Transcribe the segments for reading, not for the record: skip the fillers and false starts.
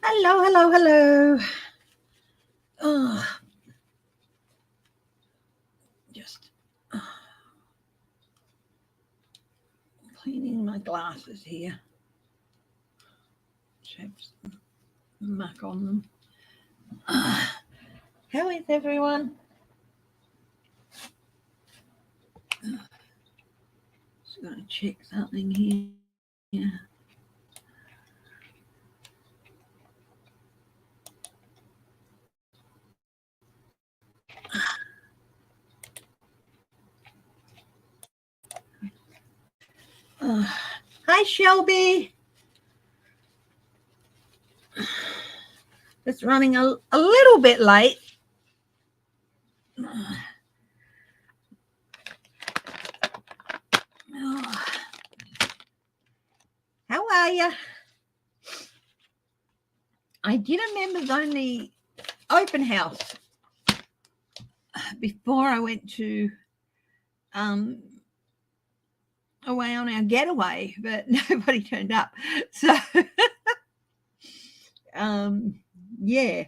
Hello, hello, hello. Oh, just cleaning my glasses here. Have some muck on them. How is everyone? Just going to check something here. Hi, Shelby. It's running a little bit late. How are you? I did a members only open house before I went to away on our getaway, but nobody turned up. So yeah,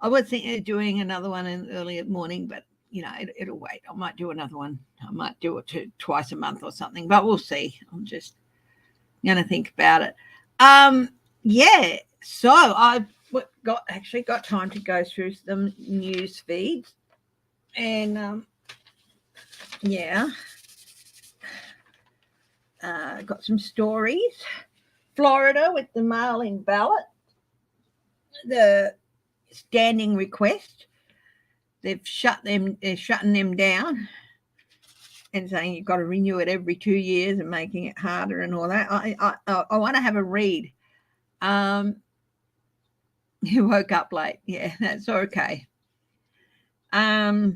I was thinking of doing another one in early morning, but it'll wait. I might do another one. I might do it twice a month or something, but we'll see. I'm just gonna think about it. Yeah. So I've got time to go through some news feeds, and yeah, got some stories. Florida with the mail-in ballot, the standing request. They're shutting them down and saying you've got to renew it every 2 years and making it harder and all that. I want to have a read. You woke up late. Yeah, that's okay. So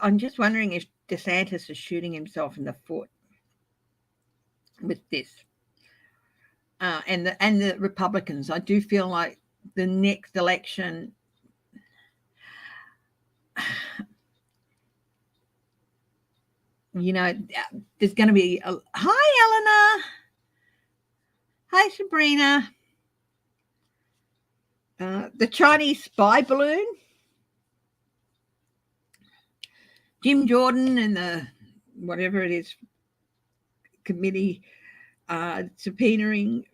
I'm just wondering if DeSantis is shooting himself in the foot with this. And the Republicans. I do feel like the next election, there's going to be hi, Eleanor. Hi, Sabrina. The Chinese spy balloon. Jim Jordan and the whatever it is committee subpoenaing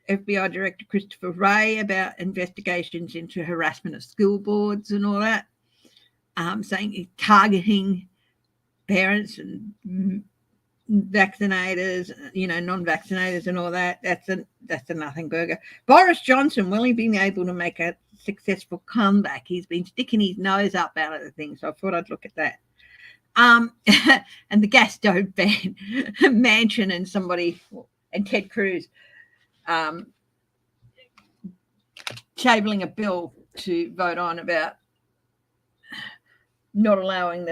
FBI Director Christopher Wray about investigations into harassment of school boards and all that, saying he's targeting parents and vaccinators, non-vaccinators and all that. That's a nothing burger. Boris Johnson, will he be able to make a successful comeback? He's been sticking his nose up out of the thing, so I thought I'd look at that. And the gas stove ban, Manchin and Ted Cruz tabling a bill to vote on about not allowing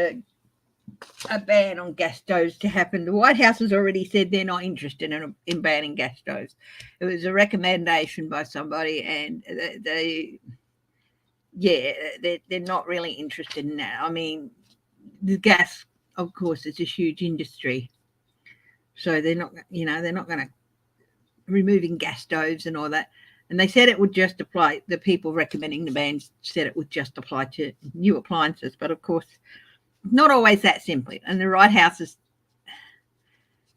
a ban on gas stoves to happen. The White House has already said they're not interested in banning gas stoves. It was a recommendation by somebody, and they're not really interested in that. I mean, the gas, of course, is a huge industry, so they're not going to removing gas stoves and all that. And they said it would just apply. The people recommending the ban said it would just apply to new appliances, but of course, not always that simple. And the White House is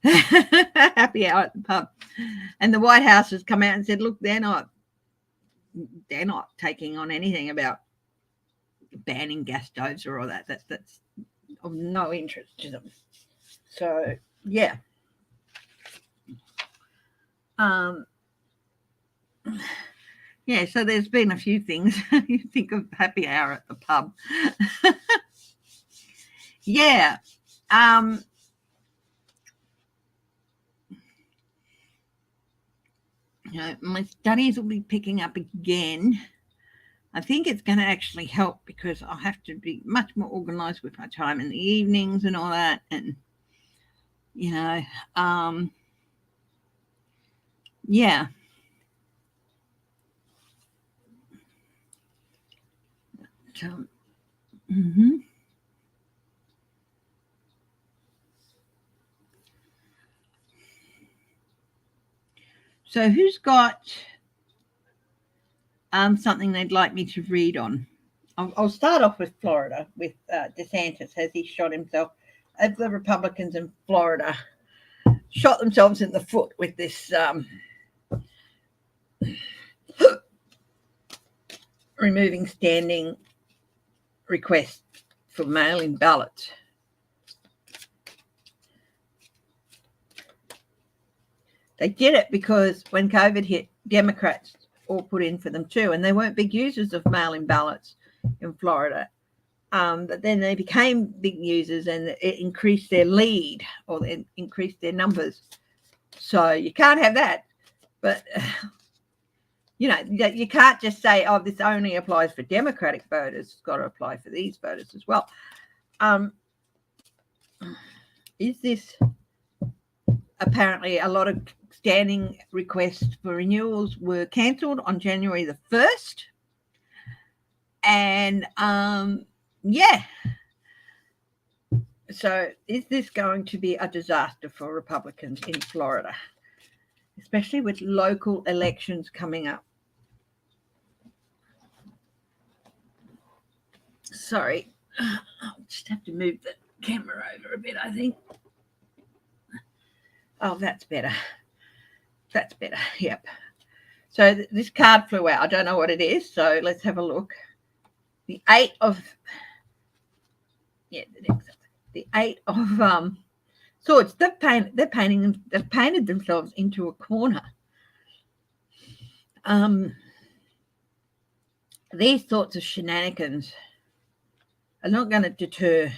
happy hour at the pub, and the White House has come out and said, look, they're not taking on anything about banning gas stoves or all that. That's of no interest to them. So yeah. Yeah, so there's been a few things. You think of happy hour at the pub. Yeah. My studies will be picking up again. I think it's going to actually help because I'll have to be much more organized with my time in the evenings and all that. And, yeah. So, So who's got something they'd like me to read on? I'll start off with Florida, with DeSantis. Has he shot himself? As the Republicans in Florida shot themselves in the foot with this removing standing requests for mail-in ballots. They did it because when COVID hit, Democrats all put in for them too, and they weren't big users of mail-in ballots in Florida. But then they became big users, and it increased their lead, or it increased their numbers. So you can't have that. But you know, you can't just say, "Oh, this only applies for Democratic voters." It's got to apply for these voters as well. Is this apparently a lot of standing requests for renewals were cancelled on January the 1st. And yeah. So is this going to be a disaster for Republicans in Florida, especially with local elections coming up? Sorry, I'll just have to move the camera over a bit, I think. Oh, that's better. That's better. Yep. So this card flew out. I don't know what it is. So let's have a look. The Eight of Swords. They've painted themselves into a corner. These sorts of shenanigans are not going to deter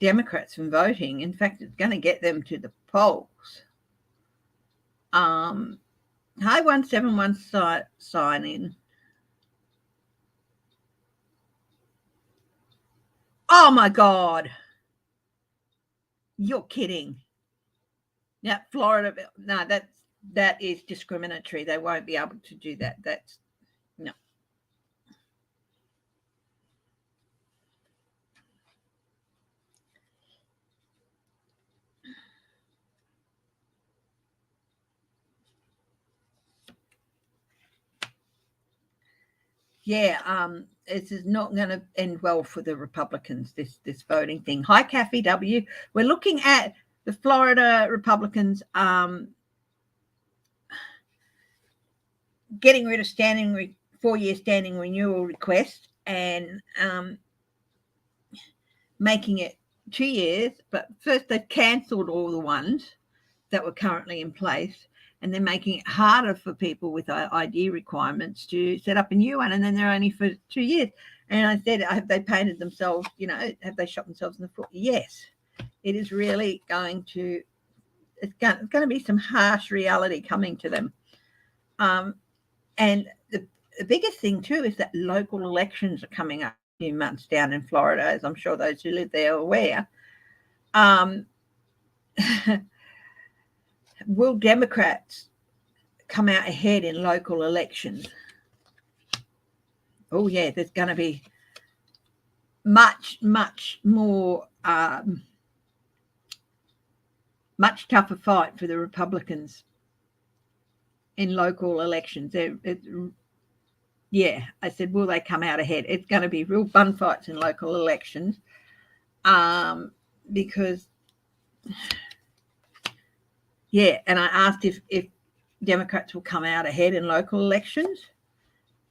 Democrats from voting. In fact, it's going to get them to the polls. Hi 171 sign in. Oh my God. You're kidding. Now, Florida, no, that is discriminatory. They won't be able to do that. That's no. Yeah, this is not going to end well for the Republicans, this voting thing. Hi, Kathy W. We're looking at the Florida Republicans getting rid of 4-year standing renewal request and making it 2 years. But first they've cancelled all the ones that were currently in place, and they're making it harder for people with ID requirements to set up a new one, and then they're only for 2 years. And I said, have they painted themselves, have they shot themselves in the foot? Yes. It is really going to be some harsh reality coming to them. And the biggest thing too is that local elections are coming up a few months down in Florida, as I'm sure those who live there are aware. Will Democrats come out ahead in local elections? Oh, yeah, there's going to be much, much more, much tougher fight for the Republicans in local elections. Yeah, I said, will they come out ahead? It's going to be real bun fights in local elections because... Yeah, and I asked if Democrats will come out ahead in local elections.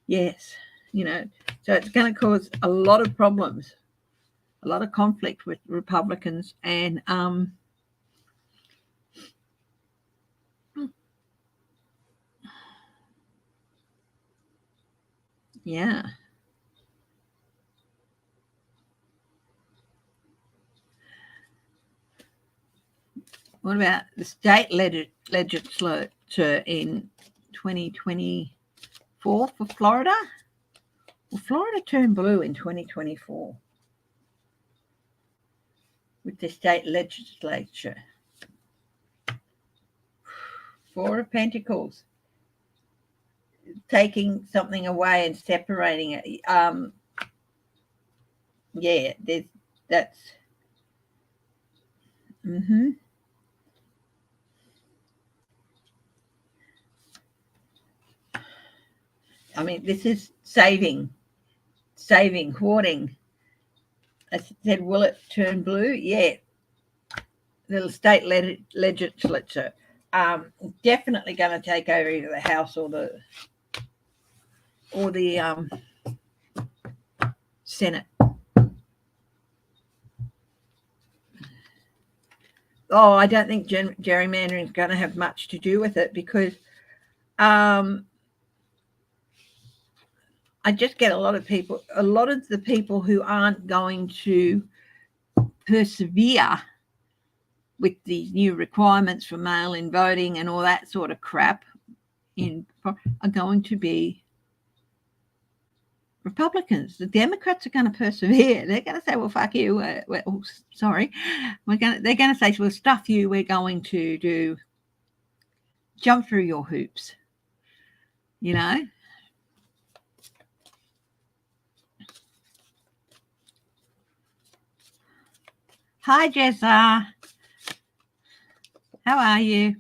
Yes, so it's going to cause a lot of problems, a lot of conflict with Republicans, and yeah. What about the state legislature in 2024 for Florida? Well, Florida turned blue in 2024 with the state legislature. Four of Pentacles, taking something away and separating it. Yeah, that's. I mean, this is saving, hoarding. I said, will it turn blue? Yeah. The state legislature definitely going to take over either the House or the Senate. Oh, I don't think gerrymandering is going to have much to do with it, because I just get a lot of the people who aren't going to persevere with these new requirements for mail-in voting and all that sort of crap are going to be Republicans. The Democrats are going to persevere. They're going to say, well, fuck you. They're going to say, well, stuff you. We're going to jump through your hoops. You know? Hi, Jessa. How are you?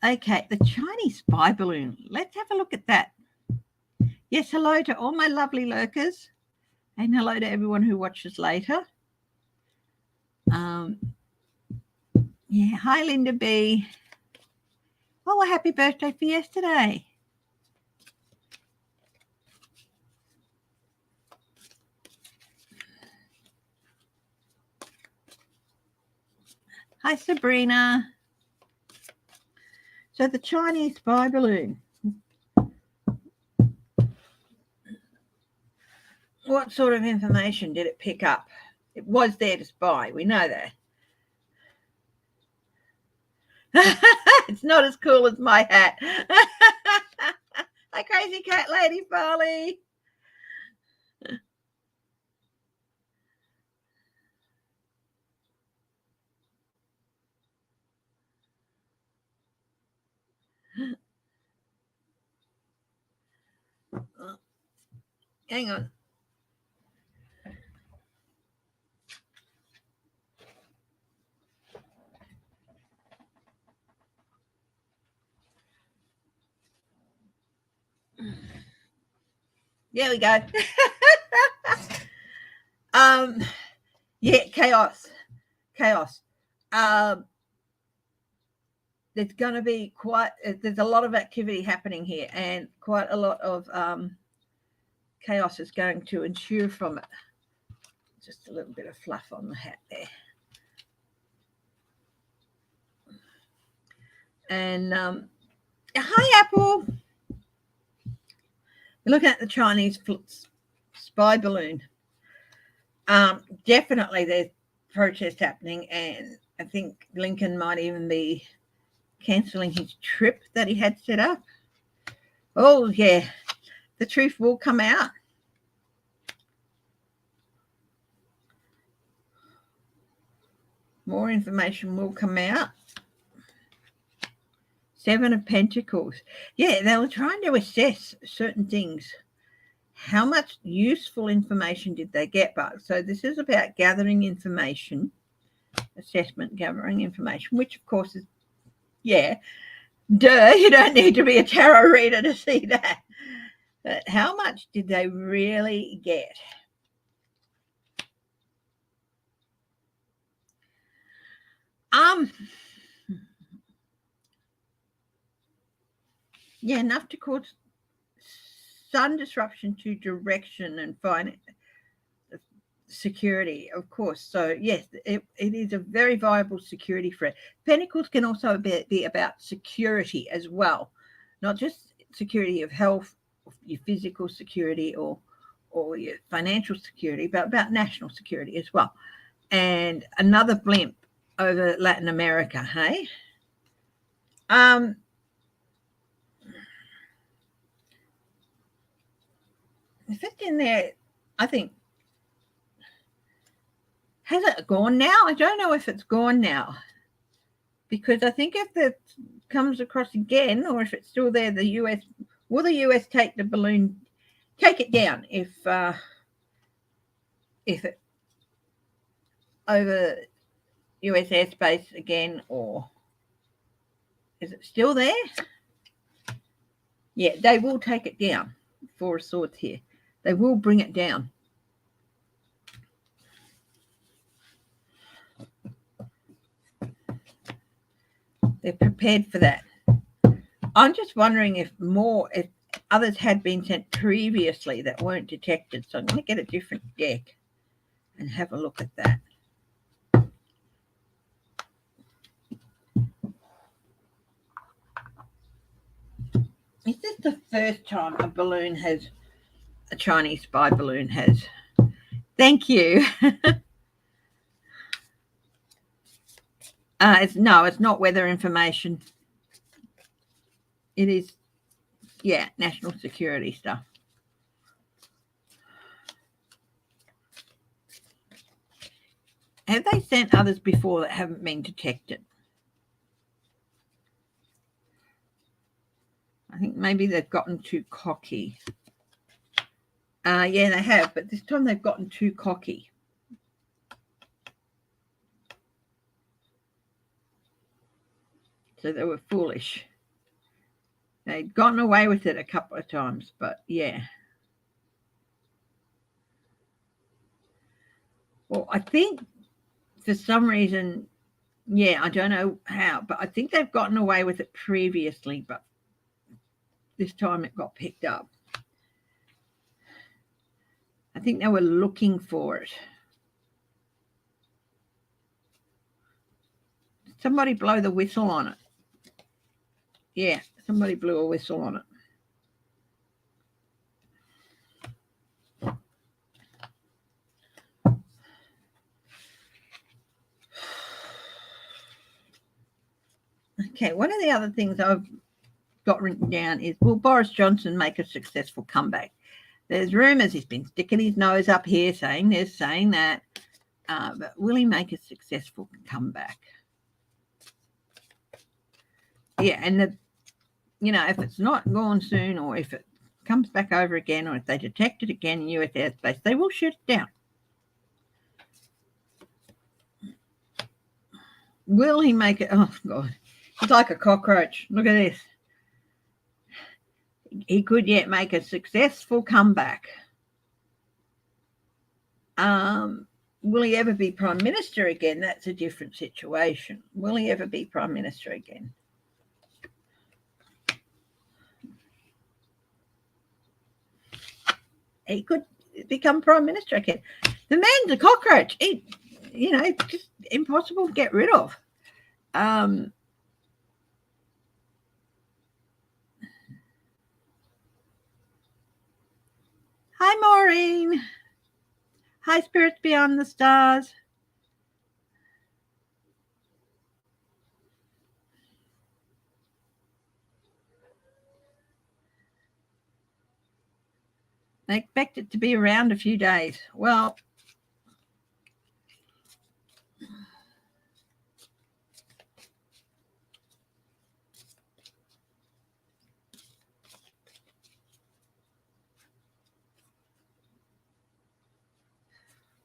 Okay, the Chinese spy balloon. Let's have a look at that. Yes, hello to all my lovely lurkers, and hello to everyone who watches later. Yeah, hi, Linda B. Oh, a happy birthday for yesterday. Hi, Sabrina. So the Chinese spy balloon. What sort of information did it pick up? It was there to spy. We know that. It's not as cool as my hat. Hi, crazy cat lady Farley. Hang on. There we go. Yeah, chaos. There's going to be there's a lot of activity happening here, and quite a lot of chaos is going to ensue from it. Just a little bit of fluff on the hat there. And hi, Apple. We're looking at the Chinese spy balloon. Definitely there's protest happening, and I think Lincoln might even be cancelling his trip that he had set up. Oh, yeah. The truth will come out. More information will come out. Seven of Pentacles. Yeah, they were trying to assess certain things. How much useful information did they get? But so this is about gathering information, assessment, gathering information, which of course is, yeah, duh, you don't need to be a tarot reader to see that. But how much did they really get? Yeah, enough to cause some disruption to direction and finance, security, of course. So yes, it is a very viable security threat. Pentacles can also be about security as well, not just security of health, your physical security or your financial security, but about national security as well. And another blimp over Latin America, hey? If it's in there, I think, has it gone now? I don't know if it's gone now, because I think if it comes across again, or if it's still there, the US take the balloon, take it down if it. over US airspace again, or is it still there? Yeah, they will take it down. Four of Swords here. They will bring it down. They're prepared for that. I'm just wondering if others had been sent previously that weren't detected. So I'm going to get a different deck and have a look at that. Is this the first time a Chinese spy balloon has? Thank you. It's not weather information. It is, national security stuff. Have they sent others before that haven't been detected? I think maybe they've gotten too cocky. Yeah, they have, but this time they've gotten too cocky. So they were foolish. They'd gotten away with it a couple of times, but yeah. Well, I think for some reason, I don't know how, but I think they've gotten away with it previously, but this time it got picked up. I think they were looking for it. Somebody blow the whistle on it. Yeah, somebody blew a whistle on it. Okay, one of the other things I've got written down is, will Boris Johnson make a successful comeback? There's rumours he's been sticking his nose up here saying this, saying that, but will he make a successful comeback? Yeah, and if it's not gone soon, or if it comes back over again, or if they detect it again in US airspace, they will shoot it down. Will he make it? Oh, God. He's like a cockroach. Look at this. He could yet make a successful comeback. Will he ever be Prime Minister again? That's a different situation. Will he ever be Prime Minister again? He could become Prime Minister again. The man's a cockroach. Just impossible to get rid of. Hi, Maureen. Hi, Spirits Beyond the Stars. They expect it to be around a few days. Well,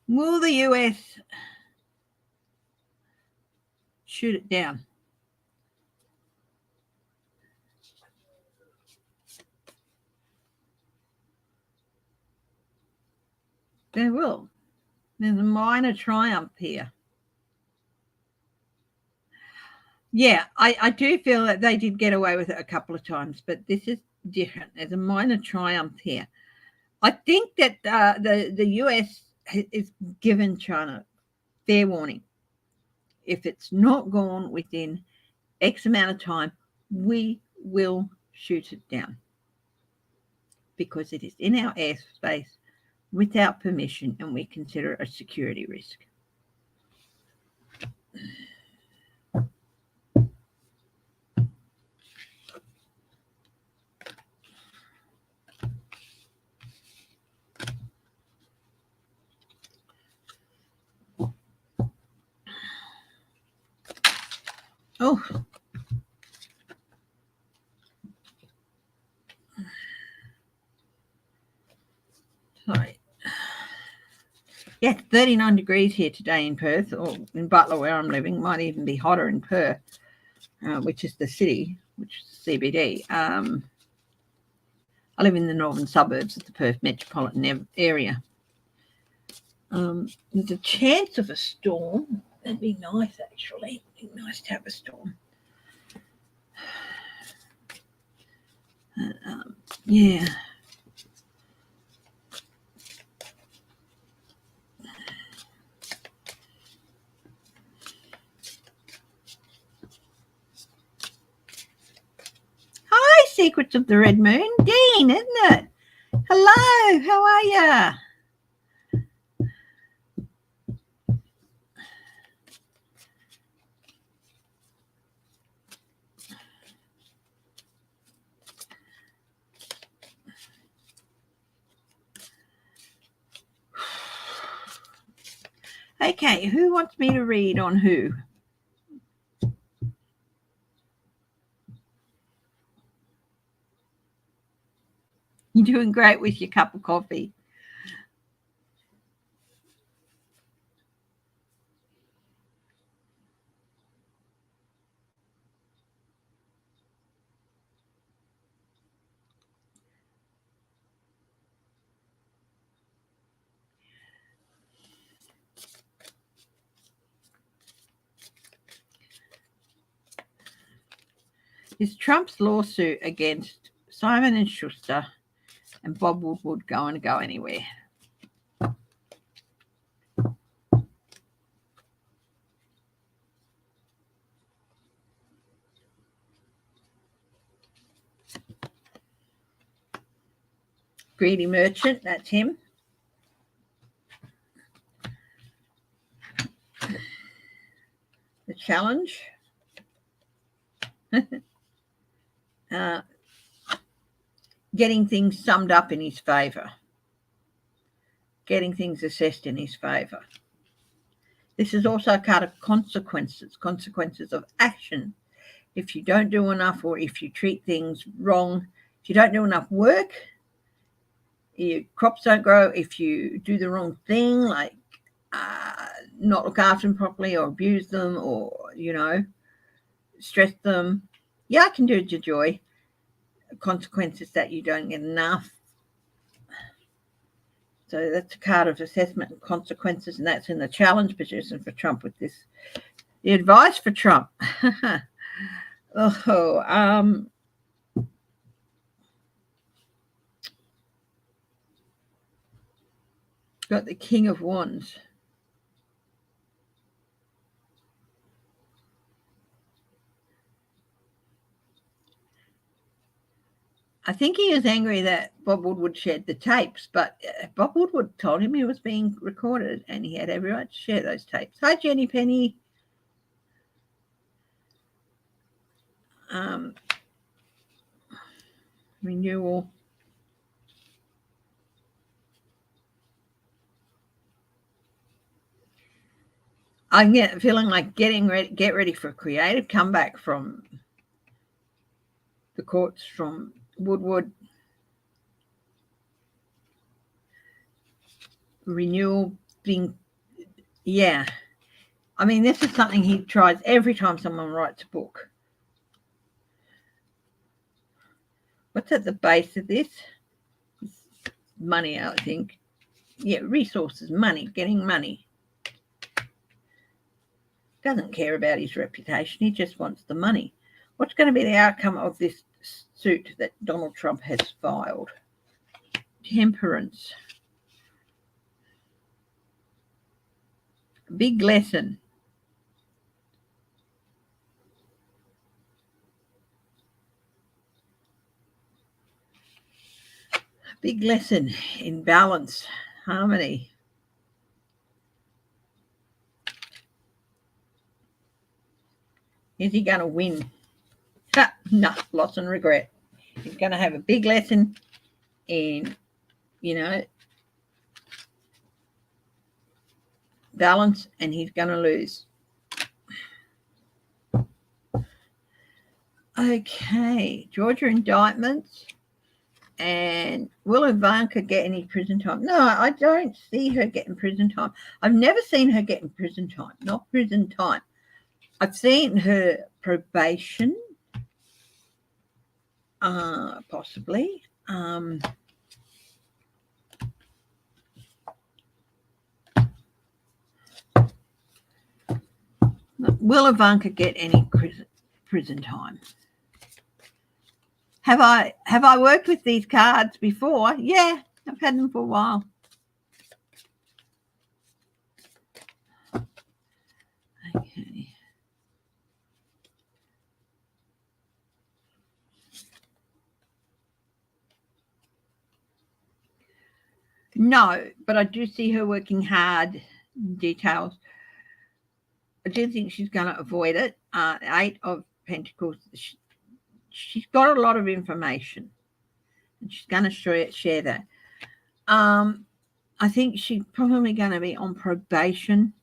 will the US shoot it down? They will. There's a minor triumph here. Yeah, I do feel that they did get away with it a couple of times, but this is different. There's a minor triumph here. I think that the US is given China fair warning. If it's not gone within X amount of time, we will shoot it down because it is in our airspace without permission, and we consider it a security risk. Oh, sorry. Yeah, 39 degrees here today in Perth, or in Butler where I'm living. Might even be hotter in Perth, which is the city, which is CBD. I live in the northern suburbs of the Perth metropolitan area. There's a chance of a storm. That'd be nice, actually. It'd be nice to have a storm. Yeah. Hi, Secrets of the Red Moon. Dean, isn't it? Hello, how are you? Okay, who wants me to read on who? You're doing great with your cup of coffee. Is Trump's lawsuit against Simon & Schuster and Bob Woodward going to go anywhere? Greedy Merchant, that's him. The challenge. Getting things summed up in his favour. Getting things assessed in his favour. This is also a card of consequences of action. If you don't do enough, or if you treat things wrong, if you don't do enough work, your crops don't grow, if you do the wrong thing, like not look after them properly or abuse them or, stress them. Yeah, I can do it, Joy. Consequences that you don't get enough. So that's a card of assessment and consequences, and that's in the challenge position for Trump with this. The advice for Trump. Got the King of Wands. I think he is angry that Bob Woodward shared the tapes, but Bob Woodward told him he was being recorded and he had every right to share those tapes. Hi, Jenny Penny. Renewal. I'm feeling like get ready for a creative comeback from the courts, from Woodward. Renewal being, yeah. I mean, this is something he tries every time someone writes a book. What's at the base of this? Money, I think. Yeah, resources, money, getting money. Doesn't care about his reputation. He just wants the money. What's going to be the outcome of this suit that Donald Trump has filed? Temperance. Big lesson. Big lesson in balance, harmony. Is he going to win? No, loss and regret. He's going to have a big lesson in, balance, and he's going to lose. Okay, Georgia indictments. And will Ivanka get any prison time? No, I don't see her getting prison time. I've never seen her getting prison time. Not prison time. I've seen her probation, possibly. Will Ivanka get any prison time? Have I worked with these cards before? Yeah, I've had them for a while. Okay. No, but I do see her working hard. Details. I do think she's going to avoid it. 8 of Pentacles. She's got a lot of information, and she's going to share that. I think she's probably going to be on probation.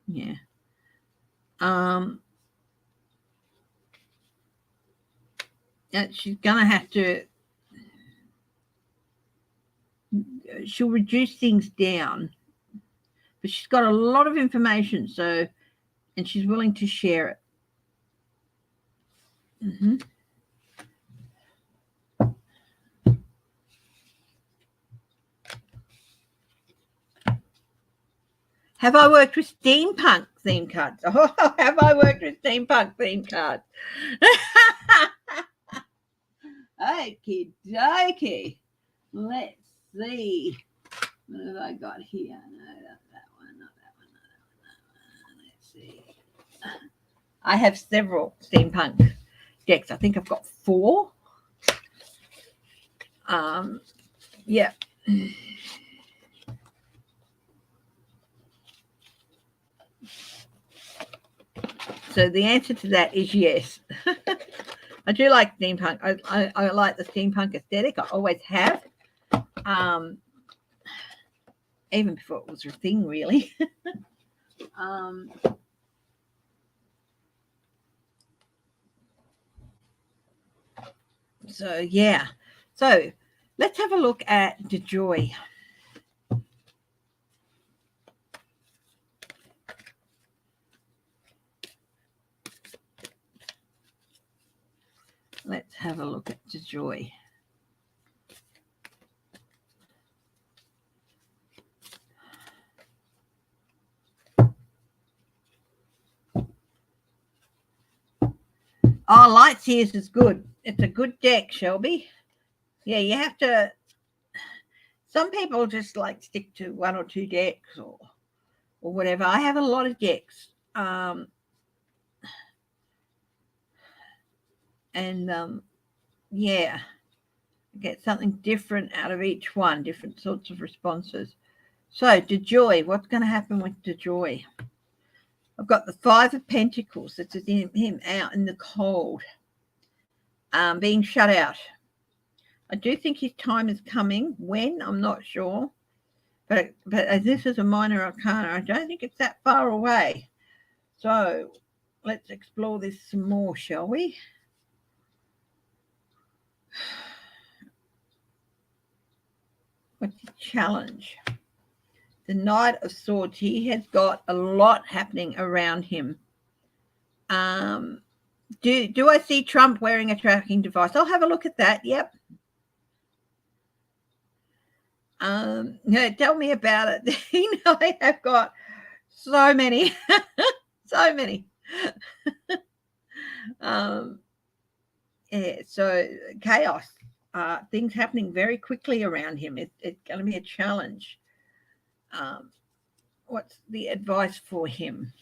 Yeah. She's going to have to. She'll reduce things down, but she's got a lot of information, and she's willing to share it. Mm-hmm. Have I worked with steampunk theme cards? Oh, have I worked with steampunk theme cards? Okie dokie. Let's see. What have I got here? No, not that one, not that one, not that one. Let's see. I have several steampunk decks. I think I've got 4. Yeah. So the answer to that is yes. I do like steampunk. I like the steampunk aesthetic. I always have. Even before it was a thing, really. So, yeah. So, let's have a look at DeJoy. Let's have a look at DeJoy. Oh, Light Seers is good. It's a good deck, Shelby. Yeah, you have to. Some people just like stick to 1 or 2 decks or whatever. I have a lot of decks. Yeah, get something different out of each one, different sorts of responses. So, DeJoy, what's going to happen with DeJoy? I've got the 5 of Pentacles. That's him out in the cold, being shut out. I do think his time is coming. When? I'm not sure. But as this is a minor arcana, I don't think it's that far away. So let's explore this some more, shall we? What's the challenge? The Knight of Swords. He has got a lot happening around him. Do I see Trump wearing a tracking device? I'll have a look at that. Yep. No, tell me about it. I have got so many. So many. Yeah, so chaos. Things happening very quickly around him. It's going to be a challenge. What's the advice for him?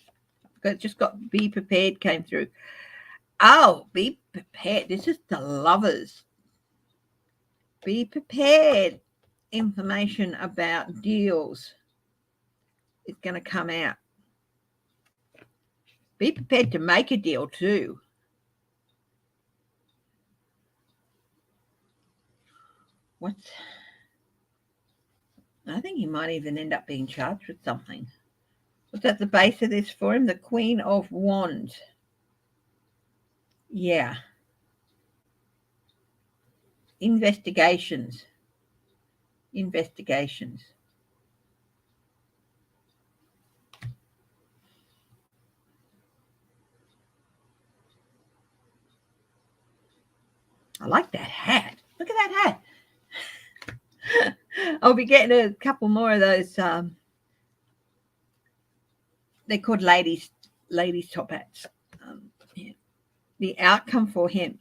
Because just got be prepared came through. Oh, be prepared. This is the Lovers. Be prepared. Information about deals is going to come out. Be prepared to make a deal too. I think he might even end up being charged with something. What's at the base of this for him? The Queen of Wands. Yeah. Investigations. I like that hat. Look at that hat. I'll be getting a couple more of those. They're called ladies top hats. Yeah. The outcome for him.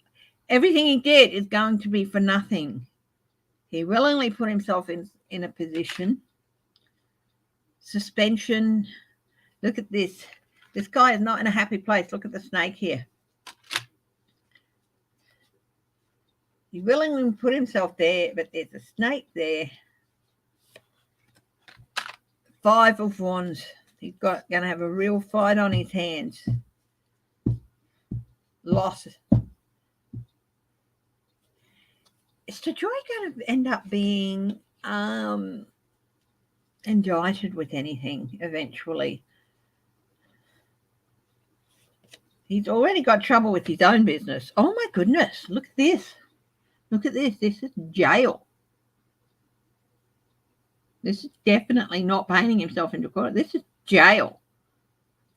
Everything he did is going to be for nothing. He willingly put himself in a position. Suspension. Look at this. This guy is not in a happy place. Look at the snake here. He willingly put himself there, but there's a snake there. 5 of Wands. He's going to have a real fight on his hands. Loss. Is Joy going to end up being indicted with anything eventually? He's already got trouble with his own business. Oh my goodness, look at this. Look at this. This is jail. This is definitely not painting himself into court. This is jail.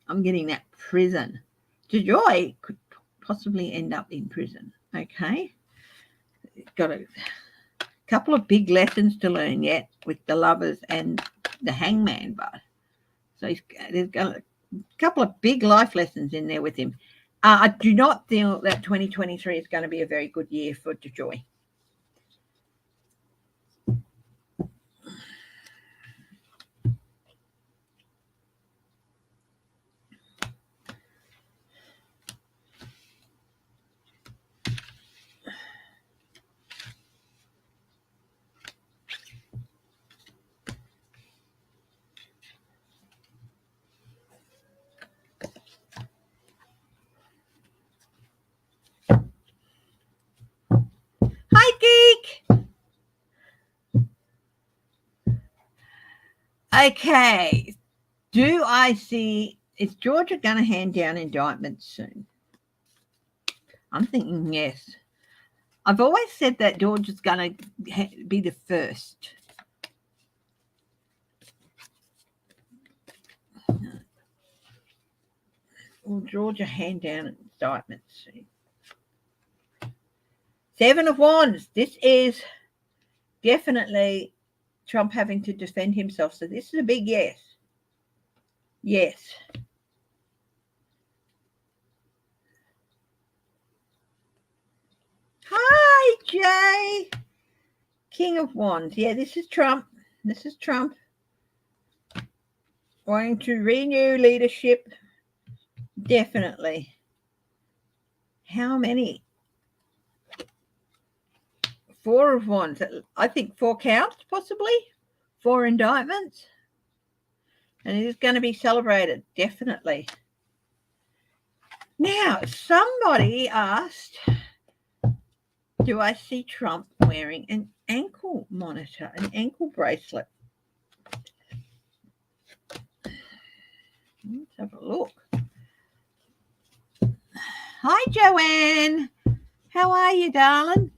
I'm getting that prison. Joy could possibly end up in prison. Okay. Got a couple of big lessons to learn yet with the Lovers and the Hangman, but so there's got a couple of big life lessons in there with him. I do not feel that 2023 is going to be a very good year for Joy. Okay, do I see, is Georgia going to hand down indictments soon? I'm thinking yes. I've always said that Georgia's going to be the first. Will Georgia hand down indictments soon? 7 of Wands. This is definitely Trump having to defend himself. So this is a big yes. Yes. Hi, Jay. King of Wands. Yeah, this is Trump. This is Trump wanting to renew leadership. Definitely. How many? 4 of Wands. I think 4 counts, possibly. 4 indictments. And it is going to be celebrated, definitely. Now, somebody asked, do I see Trump wearing an ankle monitor, an ankle bracelet? Let's have a look. Hi, Joanne. How are you, darling?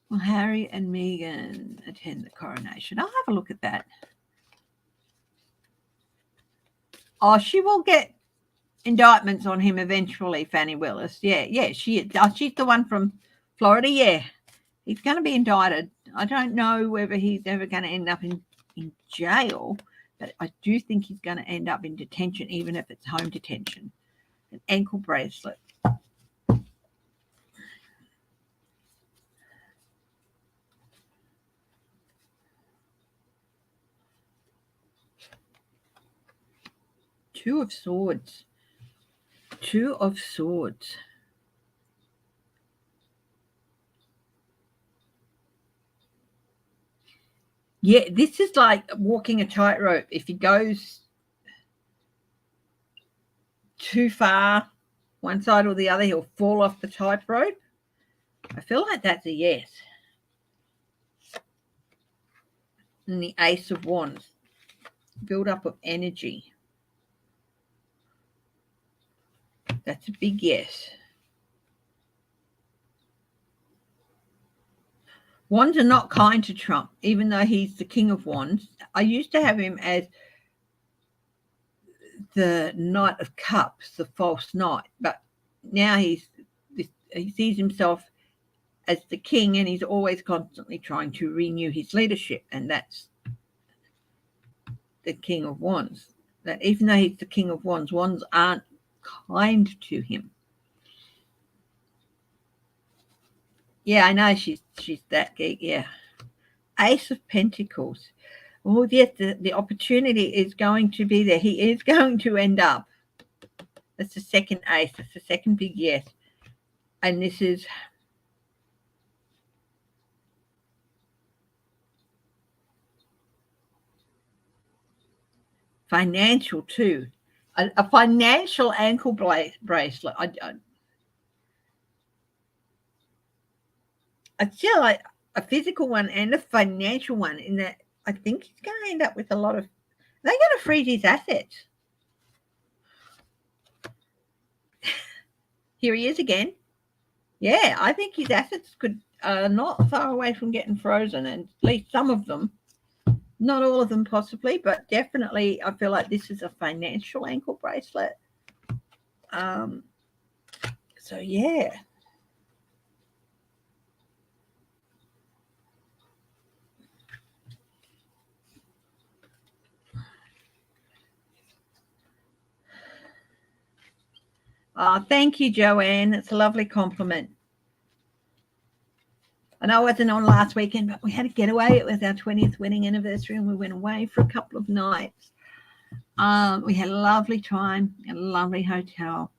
Will Harry and Meghan attend the coronation? I'll have a look at that. Oh, she will get indictments on him eventually, Fannie Willis. Yeah, she is. Oh, she's the one from Florida. Yeah, he's going to be indicted. I don't know whether he's ever going to end up in jail, but I do think he's going to end up in detention, even if it's home detention. An ankle bracelet. Two of Swords. Yeah, this is like walking a tightrope. If he goes too far one side or the other, he'll fall off the tightrope. I feel like that's a yes. And the Ace of Wands, build up of energy. That's a big yes. Wands are not kind to Trump, even though he's the King of Wands. I used to have him as the Knight of Cups, the false knight, but now he sees himself as the king, and he's always constantly trying to renew his leadership, and that's the King of Wands. That even though he's the King of Wands, wands aren't kind to him. Yeah, I know she's that geek. Yeah, Ace of Pentacles. Oh, yes, the opportunity is going to be there. He is going to end up. That's the second ace. That's the second big yes. And this is financial too. A financial ankle bracelet. I feel like a physical one and a financial one, in that I think he's going to end up with a lot of. They're going to freeze his assets. Here he is again. Yeah, I think his assets could not far away from getting frozen, and at least some of them. Not all of them possibly, but definitely I feel like this is a financial ankle bracelet. So yeah. Oh, thank you, Joanne. It's a lovely compliment. I know I wasn't on last weekend, but we had a getaway. It was our 20th wedding anniversary, and we went away for a couple of nights. We had a lovely time, a lovely hotel,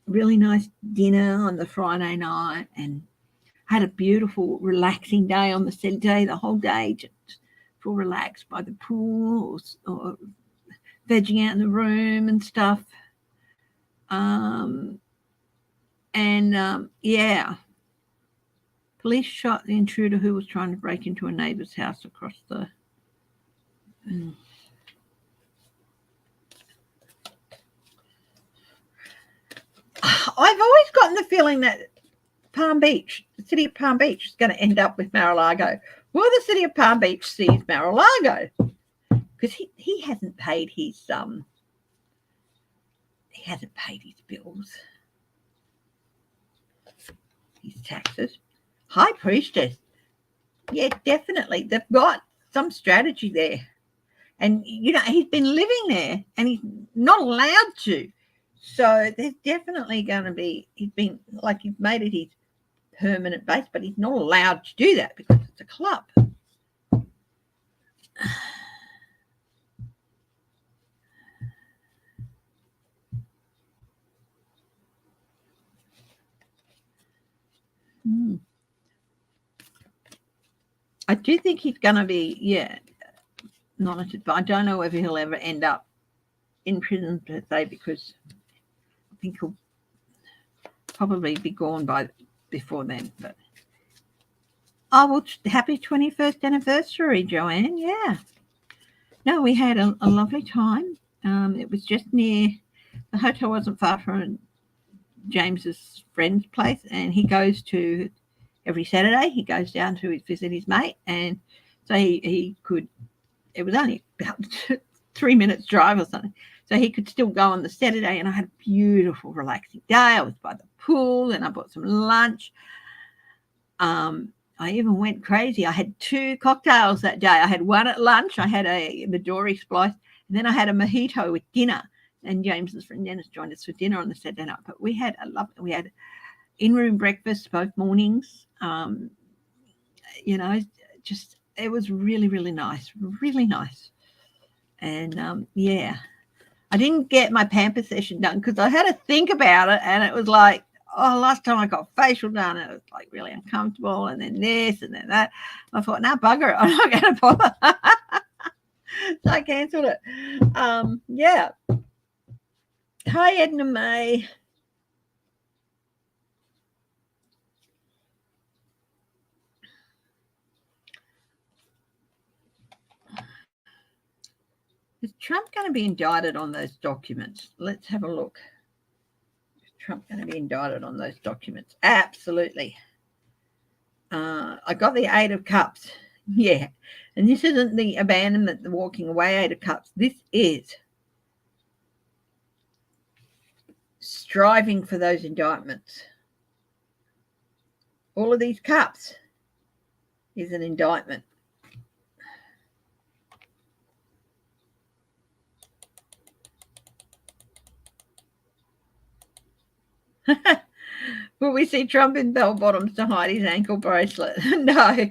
really nice dinner on the Friday night, and had a beautiful, relaxing day on the Saturday, the whole day, just feel relaxed by the pool or vegging out in the room and stuff. Yeah. Police shot the intruder who was trying to break into a neighbour's house across the. I've always gotten the feeling that Palm Beach, the city of Palm Beach, is going to end up with Mar-a-Lago. Will the city of Palm Beach seize Mar-a-Lago? Because he hasn't paid his bills, his taxes. High Priestess. Yeah, definitely. They've got some strategy there. And, he's been living there and he's not allowed to. So there's definitely going to be, he's made it his permanent base, but he's not allowed to do that because it's a club. I do think he's going to be, monitored, but I don't know whether he'll ever end up in prison per se, because I think he'll probably be gone before then. But happy 21st anniversary, Joanne. Yeah. No, we had a lovely time. It was just near, the hotel wasn't far from James's friend's place, and he goes to every Saturday. He goes down to visit his mate, and so he could. It was only about 3 minutes drive or something, so he could still go on the Saturday. And I had a beautiful, relaxing day. I was by the pool, and I bought some lunch. I even went crazy. I had 2 cocktails that day. I had one at lunch. I had a Midori Splice, and then I had a mojito with dinner. And James's friend Dennis joined us for dinner on the Saturday night. But we had we had in-room breakfast both mornings. Just it was really, really nice, really nice. And I didn't get my pamper session done because I had to think about it, and it was like, last time I got facial done, it was like really uncomfortable, and then this and then that. I thought, no, bugger it, I'm not going to bother. So I cancelled it. Yeah. Hi, Edna May. Trump going to be indicted on those documents? Let's have a look. Is Trump going to be indicted on those documents? Absolutely. I got the 8 of Cups. Yeah. And this isn't the abandonment, the walking away 8 of Cups. This is striving for those indictments. All of these cups is an indictment. Will we see Trump in bell bottoms to hide his ankle bracelet? No.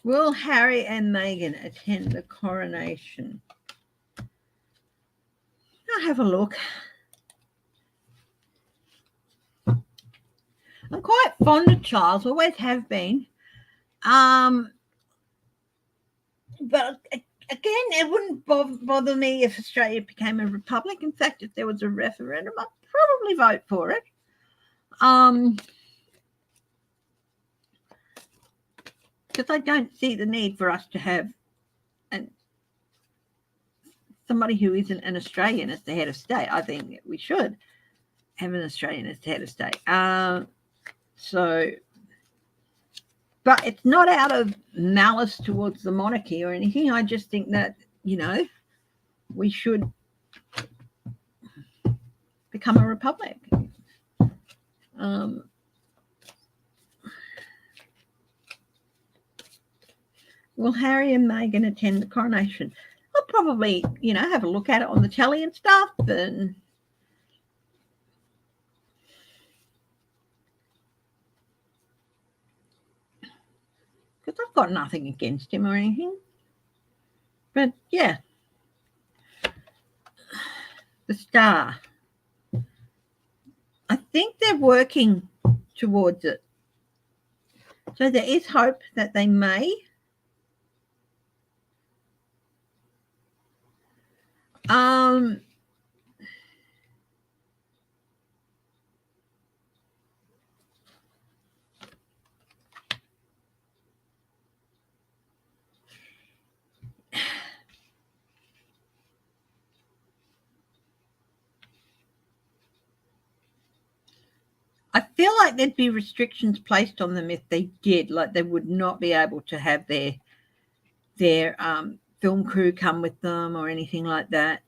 Will Harry and Meghan attend the coronation? I'll have a look. I'm quite fond of Charles, always have been. But again, it wouldn't bother me if Australia became a republic. In fact, if there was a referendum, I'd probably vote for it. Because I don't see the need for us to have somebody who isn't an Australian as the head of state. I think we should have an Australian as the head of state. But it's not out of malice towards the monarchy or anything. I just think that, we should become a republic. Will Harry and Meghan attend the coronation? I'll probably, have a look at it on the telly and stuff. And because I've got nothing against him or anything. But yeah, the Star. I think they're working towards it. So there is hope that they may. I feel like there'd be restrictions placed on them if they did. Like they would not be able to have their film crew come with them or anything like that.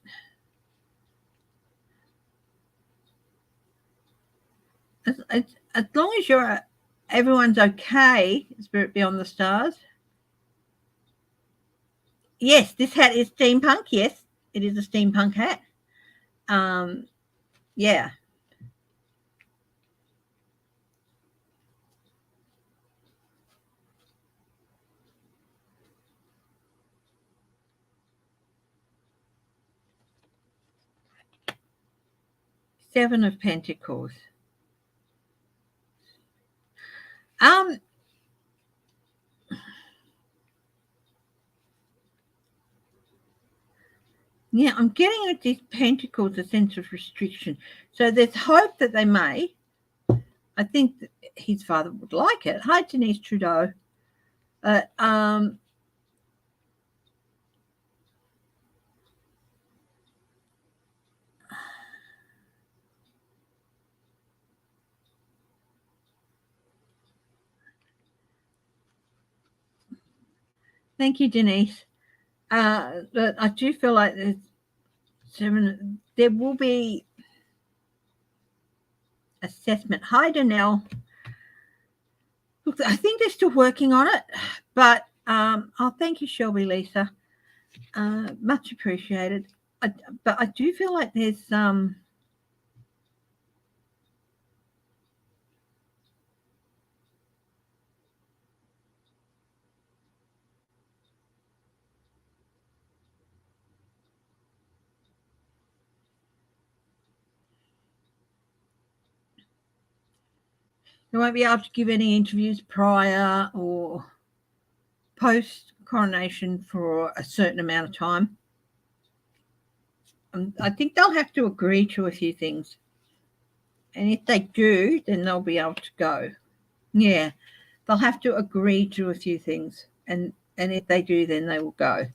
As long as everyone's okay, Spirit Beyond the Stars. Yes, this hat is steampunk. Yes, it is a steampunk hat. Yeah. Seven of Pentacles. Yeah, I'm getting at these Pentacles a sense of restriction. So there's hope that they may. I think that his father would like it. Hi, Denise Trudeau. Thank you, Denise. But I do feel like there will be assessment. Hi, Danelle. Look, I think they're still working on it, but thank you, Shelby Lisa. Much appreciated. But I do feel like there's they won't be able to give any interviews prior or post coronation for a certain amount of time. I think they'll have to agree to a few things. And if they do, then they'll be able to go. Yeah, they'll have to agree to a few things. And if they do, then they will go.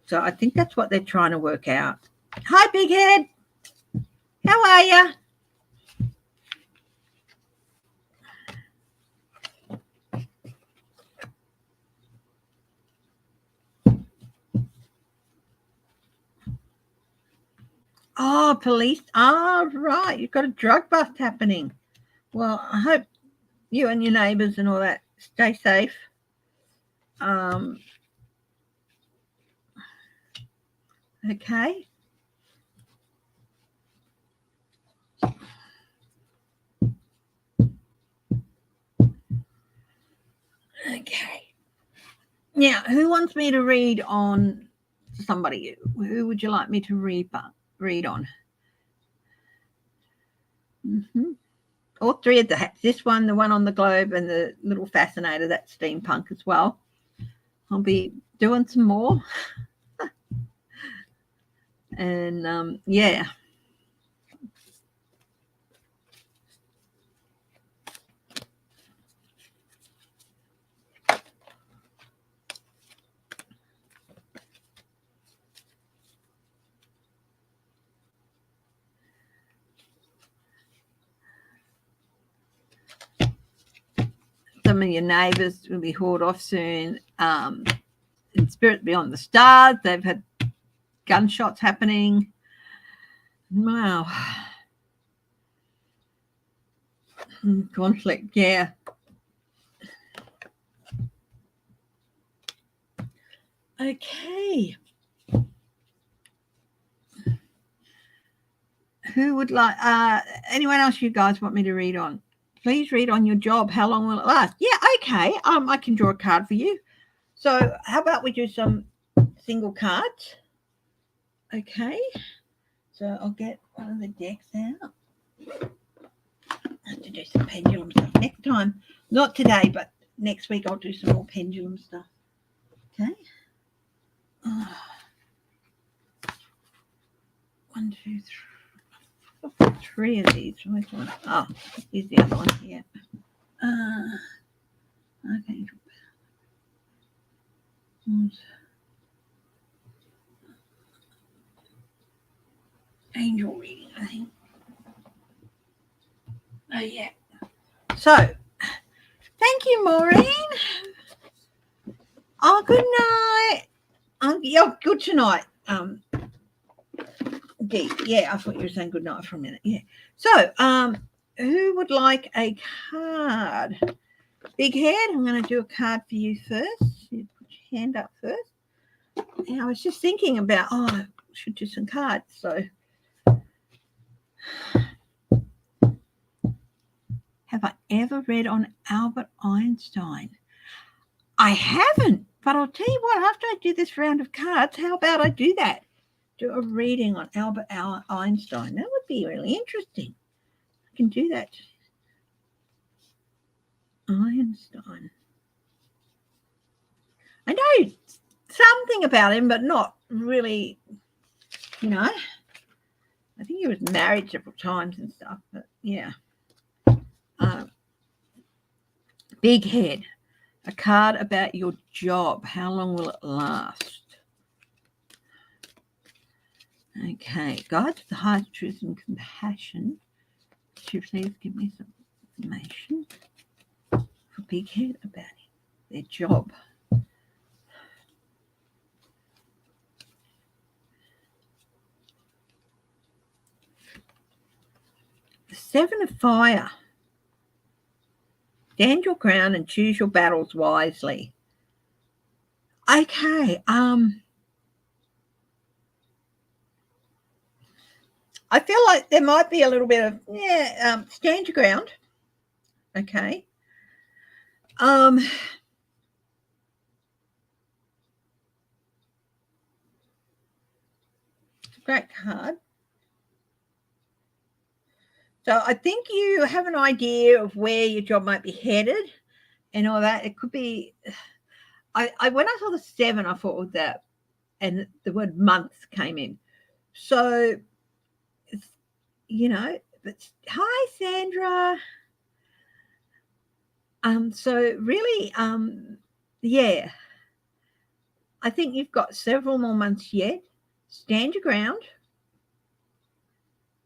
So I think that's what they're trying to work out. Hi, Big Head. How are you? Oh, police. Oh, right. You've got a drug bust happening. Well, I hope you and your neighbours and all that stay safe. Okay. Okay. Now, who wants me to read on somebody? Who would you like me to read on? Mm-hmm. All three of the hats. This one, the one on the globe, and the little fascinator, that's steampunk as well. I'll be doing some more. And, yeah. Some of your neighbours will be hauled off soon. In Spirit Beyond the Stars, they've had gunshots happening. Wow. Conflict, yeah. Okay. Who would like, anyone else you guys want me to read on? Please read on your job. How long will it last? Yeah, okay. I can draw a card for you. So how about we do some single cards? Okay. So I'll get one of the decks out. I have to do some pendulum stuff next time. Not today, but next week I'll do some more pendulum stuff. Okay. Oh. 1, 2, 3. I've got 3 of these. Oh, here's the other one here. Okay. Angel reading, I think. Oh, yeah. So, thank you, Maureen. Oh, good night. Yeah, good tonight. Dee. Yeah, I thought you were saying good night for a minute. Yeah. So, who would like a card? Big Head, I'm going to do a card for you first. You put your hand up first. And I was just thinking about, I should do some cards. So, have I ever read on Albert Einstein? I haven't, but I'll tell you what, after I do this round of cards, how about I do that? Do a reading on Albert Einstein. That would be really interesting. I can do that. Einstein. I know something about him, but not really, I think he was married several times and stuff, but yeah. Big Head, a card about your job. How long will it last? Okay, guide to the highest truth and compassion. Could you please give me some information for Big Head about their job? The 7 of Fire. Stand your ground and choose your battles wisely. Okay, I feel like there might be a little bit of, stand your ground. Okay. It's a great card. So I think you have an idea of where your job might be headed and all that. It could be, when I saw the 7, I thought of that, and the word month came in. So, but hi, Sandra. So really, yeah, I think you've got several more months yet. Stand your ground.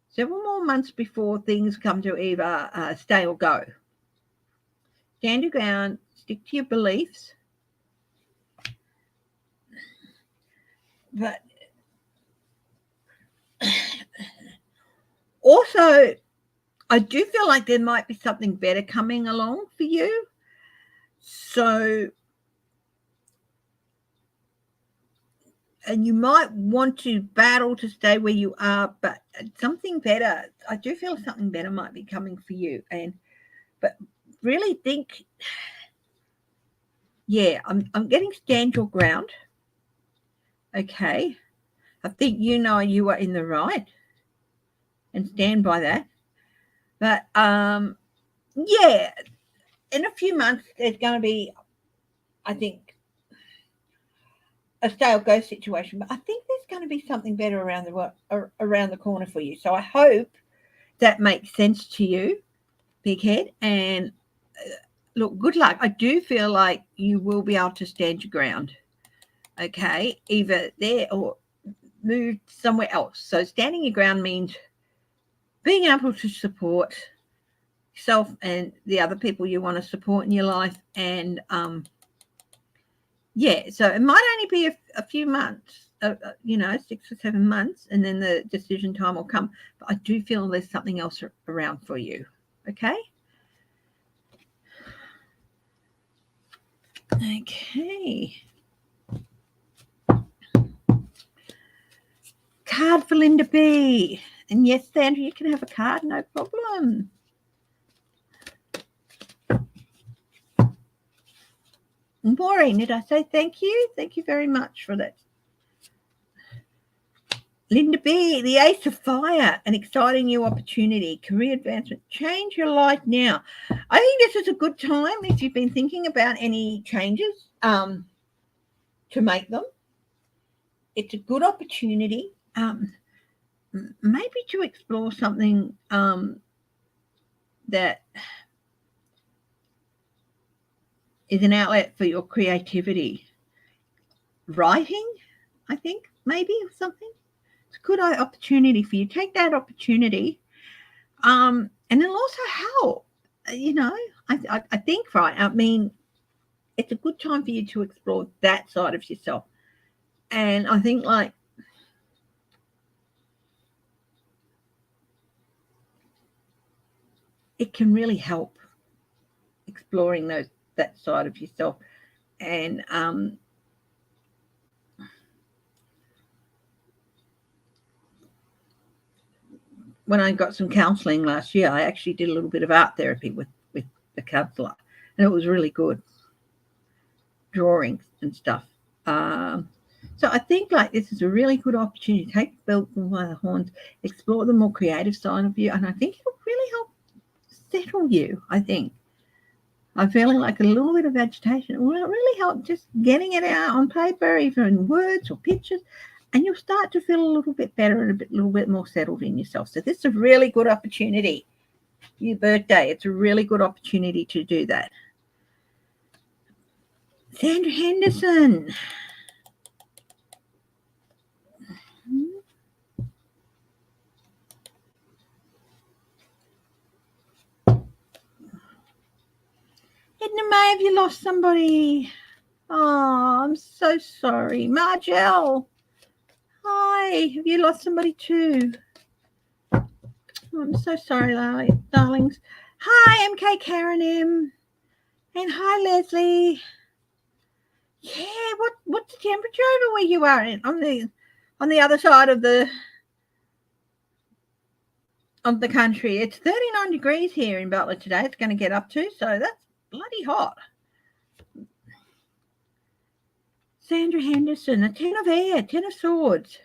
Several more months before things come to either stay or go. Stand your ground. Stick to your beliefs. But also, I do feel like there might be something better coming along for you. So, and you might want to battle to stay where you are, but something better. I do feel something better might be coming for you. But really think, yeah, I'm getting stand your ground. Okay. I think you are in the right and stand by that. But yeah, in a few months there's going to be, I think, a stay or go situation. But I think there's going to be something better around the corner for you. So I hope that makes sense to you, big head. And look, good luck. I do feel like you will be able to stand your ground. Okay, either there or move somewhere else. So standing your ground means being able to support yourself and the other people you want to support in your life. And yeah, so it might only be a few months, 6 or 7 months, and then the decision time will come. But I do feel there's something else around for you. Okay. Okay. Card for Linda B. And yes, Sandra, you can have a card, no problem. Maureen, did I say thank you? Thank you very much for that. Linda B, the Ace of Fire, an exciting new opportunity, career advancement. Change your life now. I think this is a good time if you've been thinking about any changes to make them. It's a good opportunity, maybe to explore something that is an outlet for your creativity. Writing, I think, maybe, or something. It's a good opportunity for you. Take that opportunity, and it'll also help. I think, right. I mean, it's a good time for you to explore that side of yourself, and I think like it can really help exploring that side of yourself, and when I got some counselling last year, I actually did a little bit of art therapy with the counsellor, and it was really good. Drawings and stuff. So I think like this is a really good opportunity. Take the belt by the horns, explore the more creative side of you, and I think it'll really help settle you. I think I'm feeling like a little bit of agitation. It will really help just getting it out on paper, even in words or pictures, and you'll start to feel a little bit better and a little bit more settled in yourself. So this is a really good opportunity. Your birthday, it's a really good opportunity to do that. Sandra Henderson. Edna May, have you lost somebody? Oh, I'm so sorry. Margelle. Hi, have you lost somebody too? Oh, I'm so sorry, darlings. Hi, MK Karen M. And hi, Leslie. Yeah, what's the temperature over where you are on the other side of the country? It's 39 degrees here in Butler today. It's going to get up to, so that's bloody hot. Sandra Henderson, a 10 of air, 10 of swords.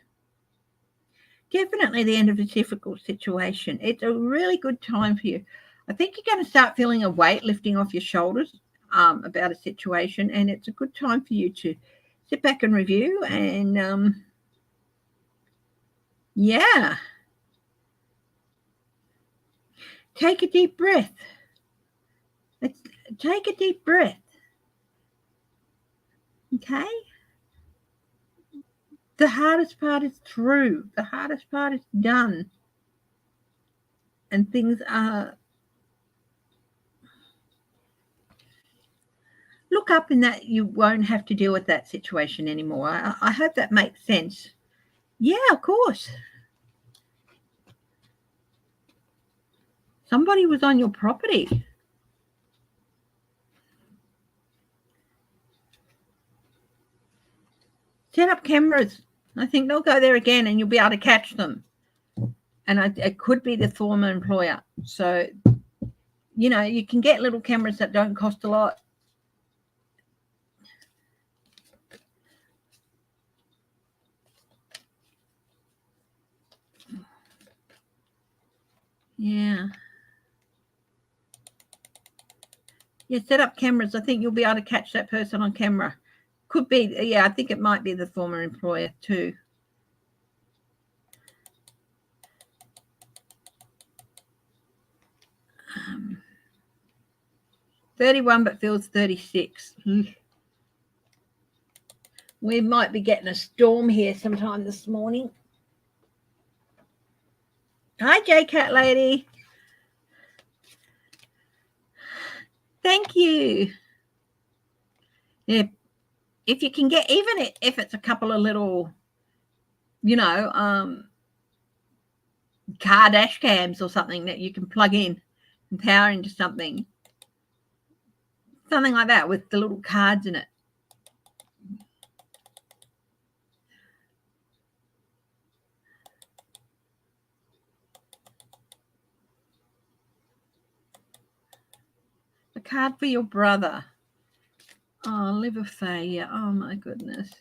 Definitely the end of a difficult situation. It's a really good time for you. I think you're going to start feeling a weight lifting off your shoulders about a situation, and it's a good time for you to sit back and review and Yeah. Take a deep breath. Take a deep breath. Okay? The hardest part is through. The hardest part is done. And things are. Look up in that you won't have to deal with that situation anymore. I hope that makes sense. Yeah, of course. Somebody was on your property. Set up cameras. I think they'll go there again and you'll be able to catch them. And it could be the former employer. So, you can get little cameras that don't cost a lot. Yeah. Yeah, set up cameras. I think you'll be able to catch that person on camera. Could be, yeah, I think it might be the former employer too. 31 but feels 36. We might be getting a storm here sometime this morning. Hi, J-Cat lady. Thank you. Yeah, if you can get, even if it's a couple of little, car dash cams or something that you can plug in and power into something like that with the little cards in it. A card for your brother. Oh, liver failure. Oh, my goodness.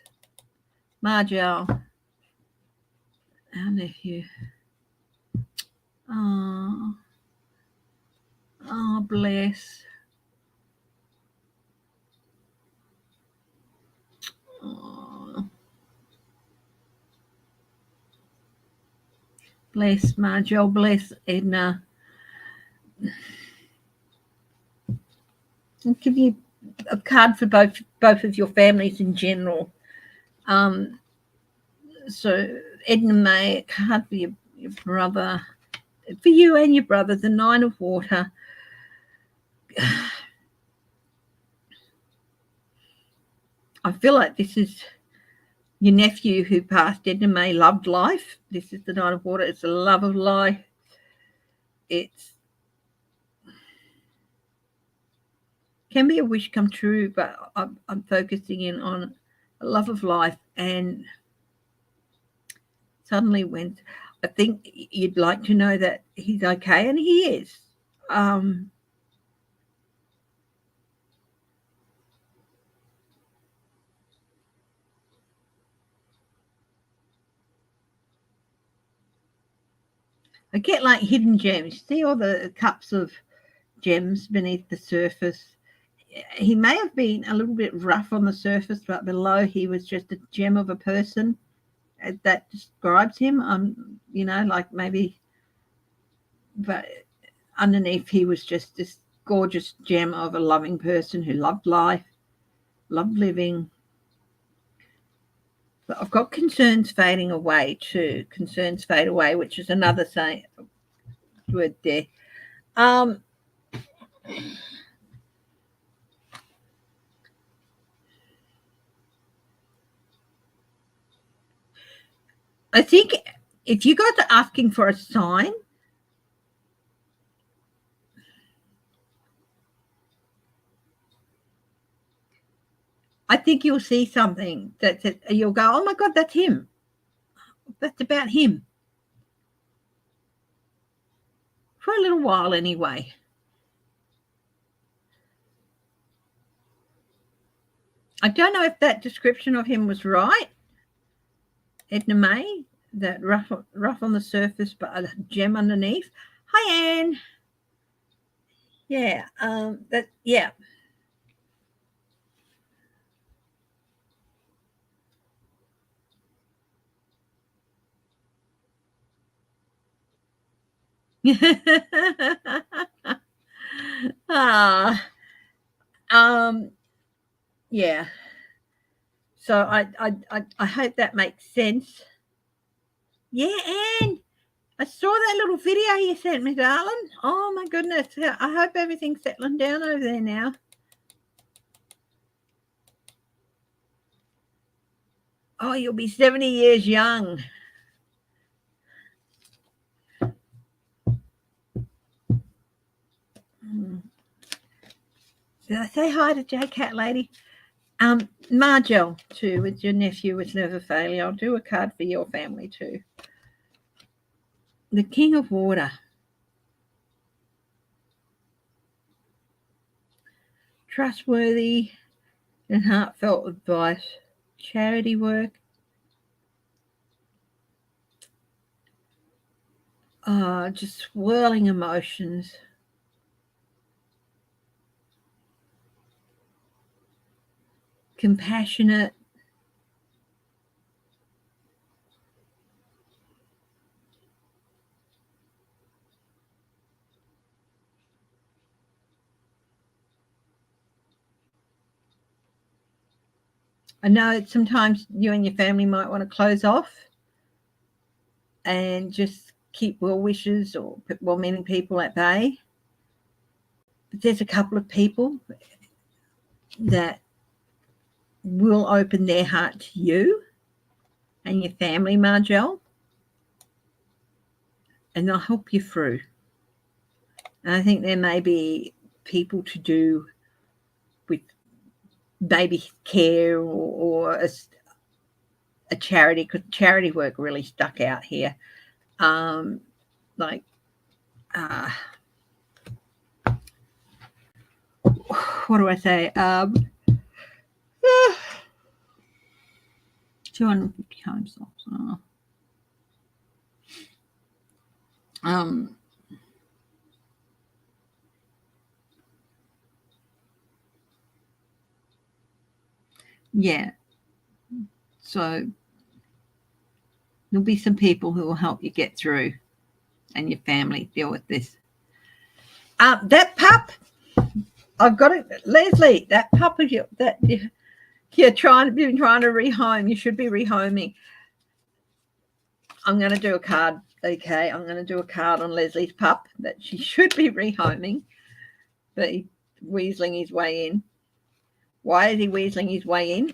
Margel, our nephew. Oh, bless. Oh, bless Margel, bless Edna. I'll give you a card for both of your families in general. So Edna May, a card for your brother, for you and your brother, the Nine of Water. I feel like this is your nephew who passed. Edna May loved life. This is the Nine of Water. It's the love of life. It's can be a wish come true, but I'm focusing in on a love of life. And suddenly when I think you'd like to know that he's okay, and he is. I get like hidden gems. See all the cups of gems beneath the surface. He may have been a little bit rough on the surface, but below he was just a gem of a person. That describes him. Like maybe, but underneath he was just this gorgeous gem of a loving person who loved life, loved living. But I've got concerns fading away too. Concerns fade away, which is another word there. I think if you got to asking for a sign, I think you'll see something that you'll go, oh my God, that's him. That's about him. For a little while anyway. I don't know if that description of him was right. Edna May, that rough on the surface, but a gem underneath. Hi, Anne. Yeah, yeah. Ah, yeah. So I hope that makes sense. Yeah, and I saw that little video you sent me, darling. Oh my goodness. I hope everything's settling down over there now. Oh, you'll be 70 years young. Did I say hi to J Cat Lady? Margel too, with your nephew was never failure. I'll do a card for your family too. The King of Water. Trustworthy and heartfelt advice. Charity work. Just swirling emotions. Compassionate. I know sometimes you and your family might want to close off and just keep well wishes or well meaning people at bay. But there's a couple of people that will open their heart to you and your family, Margel, and they'll help you through. And I think there may be people to do with baby care or a charity, because charity work really stuck out here. Like, what do I say? 250 times. Yeah. So there'll be some people who will help you get through and your family deal with this. That pup, I've got it, Leslie. That pup is you're been trying to rehome. You should be rehoming. I'm going to do a card. Okay, I'm going to do a card on Leslie's pup that she should be rehoming, but he's weaseling his way in. Why is he weaseling his way in?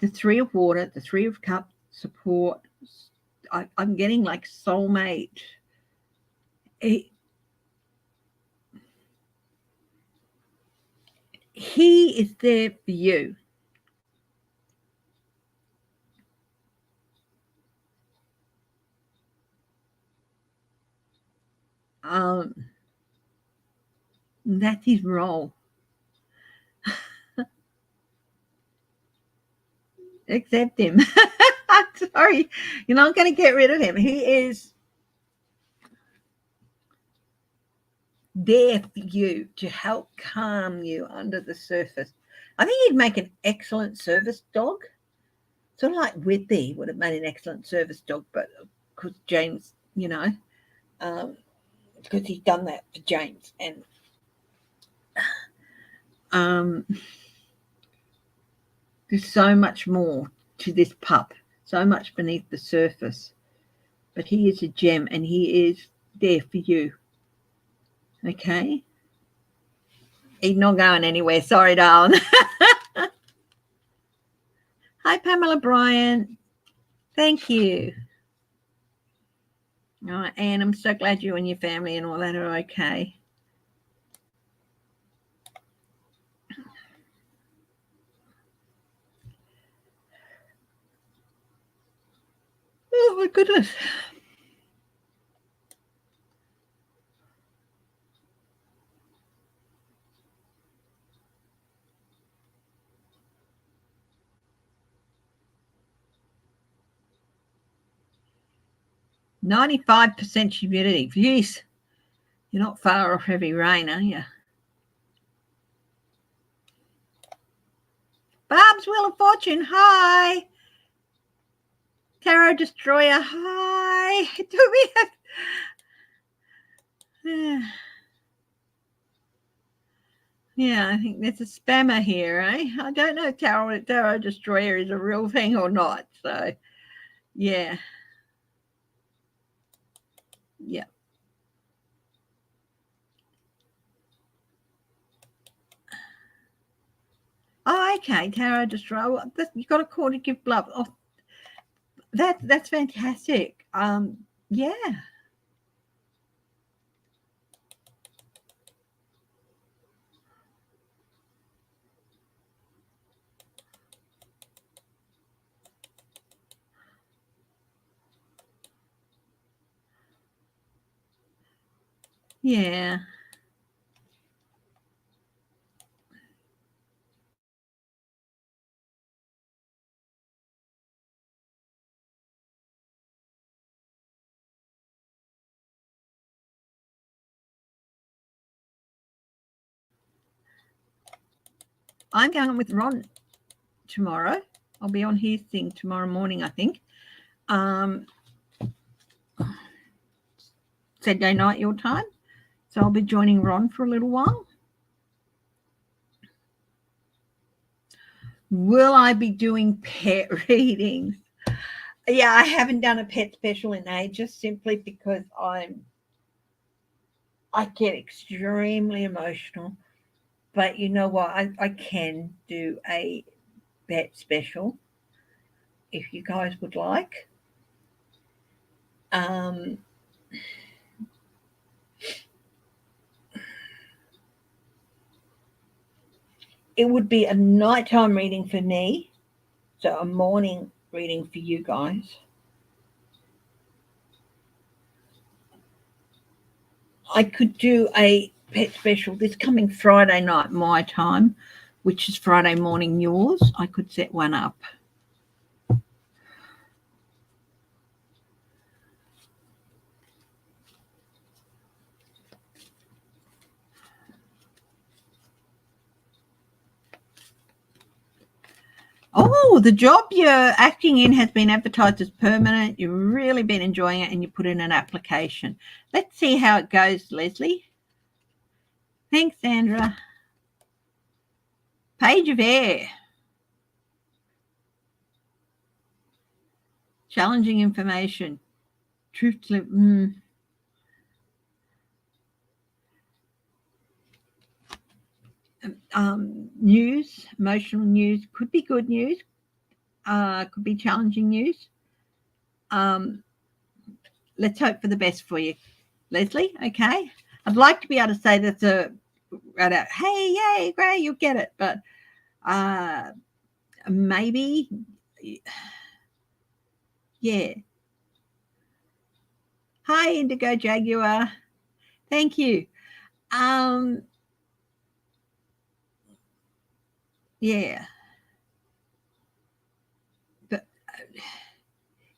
The Three of Water, the Three of Cups, support. I'm getting like soulmate. He is there for you. That's his role. Accept him. I'm sorry. You're not going to get rid of him. He is there for you to help calm you under the surface. I think he'd make an excellent service dog. Sort of like Whitby would have made an excellent service dog, but because James, because he's done that for James. And there's so much more to this pup, so much beneath the surface. But he is a gem and he is there for you. Okay? He's not going anywhere. Sorry, darling. Hi, Pamela Bryant. Thank you. All right, Anne, I'm so glad you and your family and all that are okay. Oh, my goodness. %95 humidity. Jeez, you're not far off heavy rain, are you? Barb's Wheel of Fortune, hi. Tarot Destroyer, hi. Do we have... Yeah, I think there's a spammer here, eh? I don't know if Tarot Destroyer is a real thing or not. So, yeah. Yeah. Oh, okay. Tarot Destroyer. You got a call to give blood. Oh, that's fantastic. Yeah. Yeah. I'm going with Ron tomorrow. I'll be on his thing tomorrow morning, I think. Saturday night your time. So I'll be joining Ron for a little while. Will I be doing pet readings? Yeah, I haven't done a pet special in ages simply because I get extremely emotional. But you know what? I can do a pet special if you guys would like. It would be a nighttime reading for me, so a morning reading for you guys. I could do a pet special this coming Friday night, my time, which is Friday morning yours. I could set one up. Oh, the job you're acting in has been advertised as permanent. You've really been enjoying it and you put in an application. Let's see how it goes, Leslie. Thanks, Sandra. Page of Air. Challenging information. Truth to news, emotional news, could be good news, could be challenging news. Let's hope for the best for you, Leslie. Okay. I'd like to be able to say that's a right out, hey, yay, great, you'll get it. But maybe, yeah. Hi, Indigo Jaguar. Thank you. Yeah. But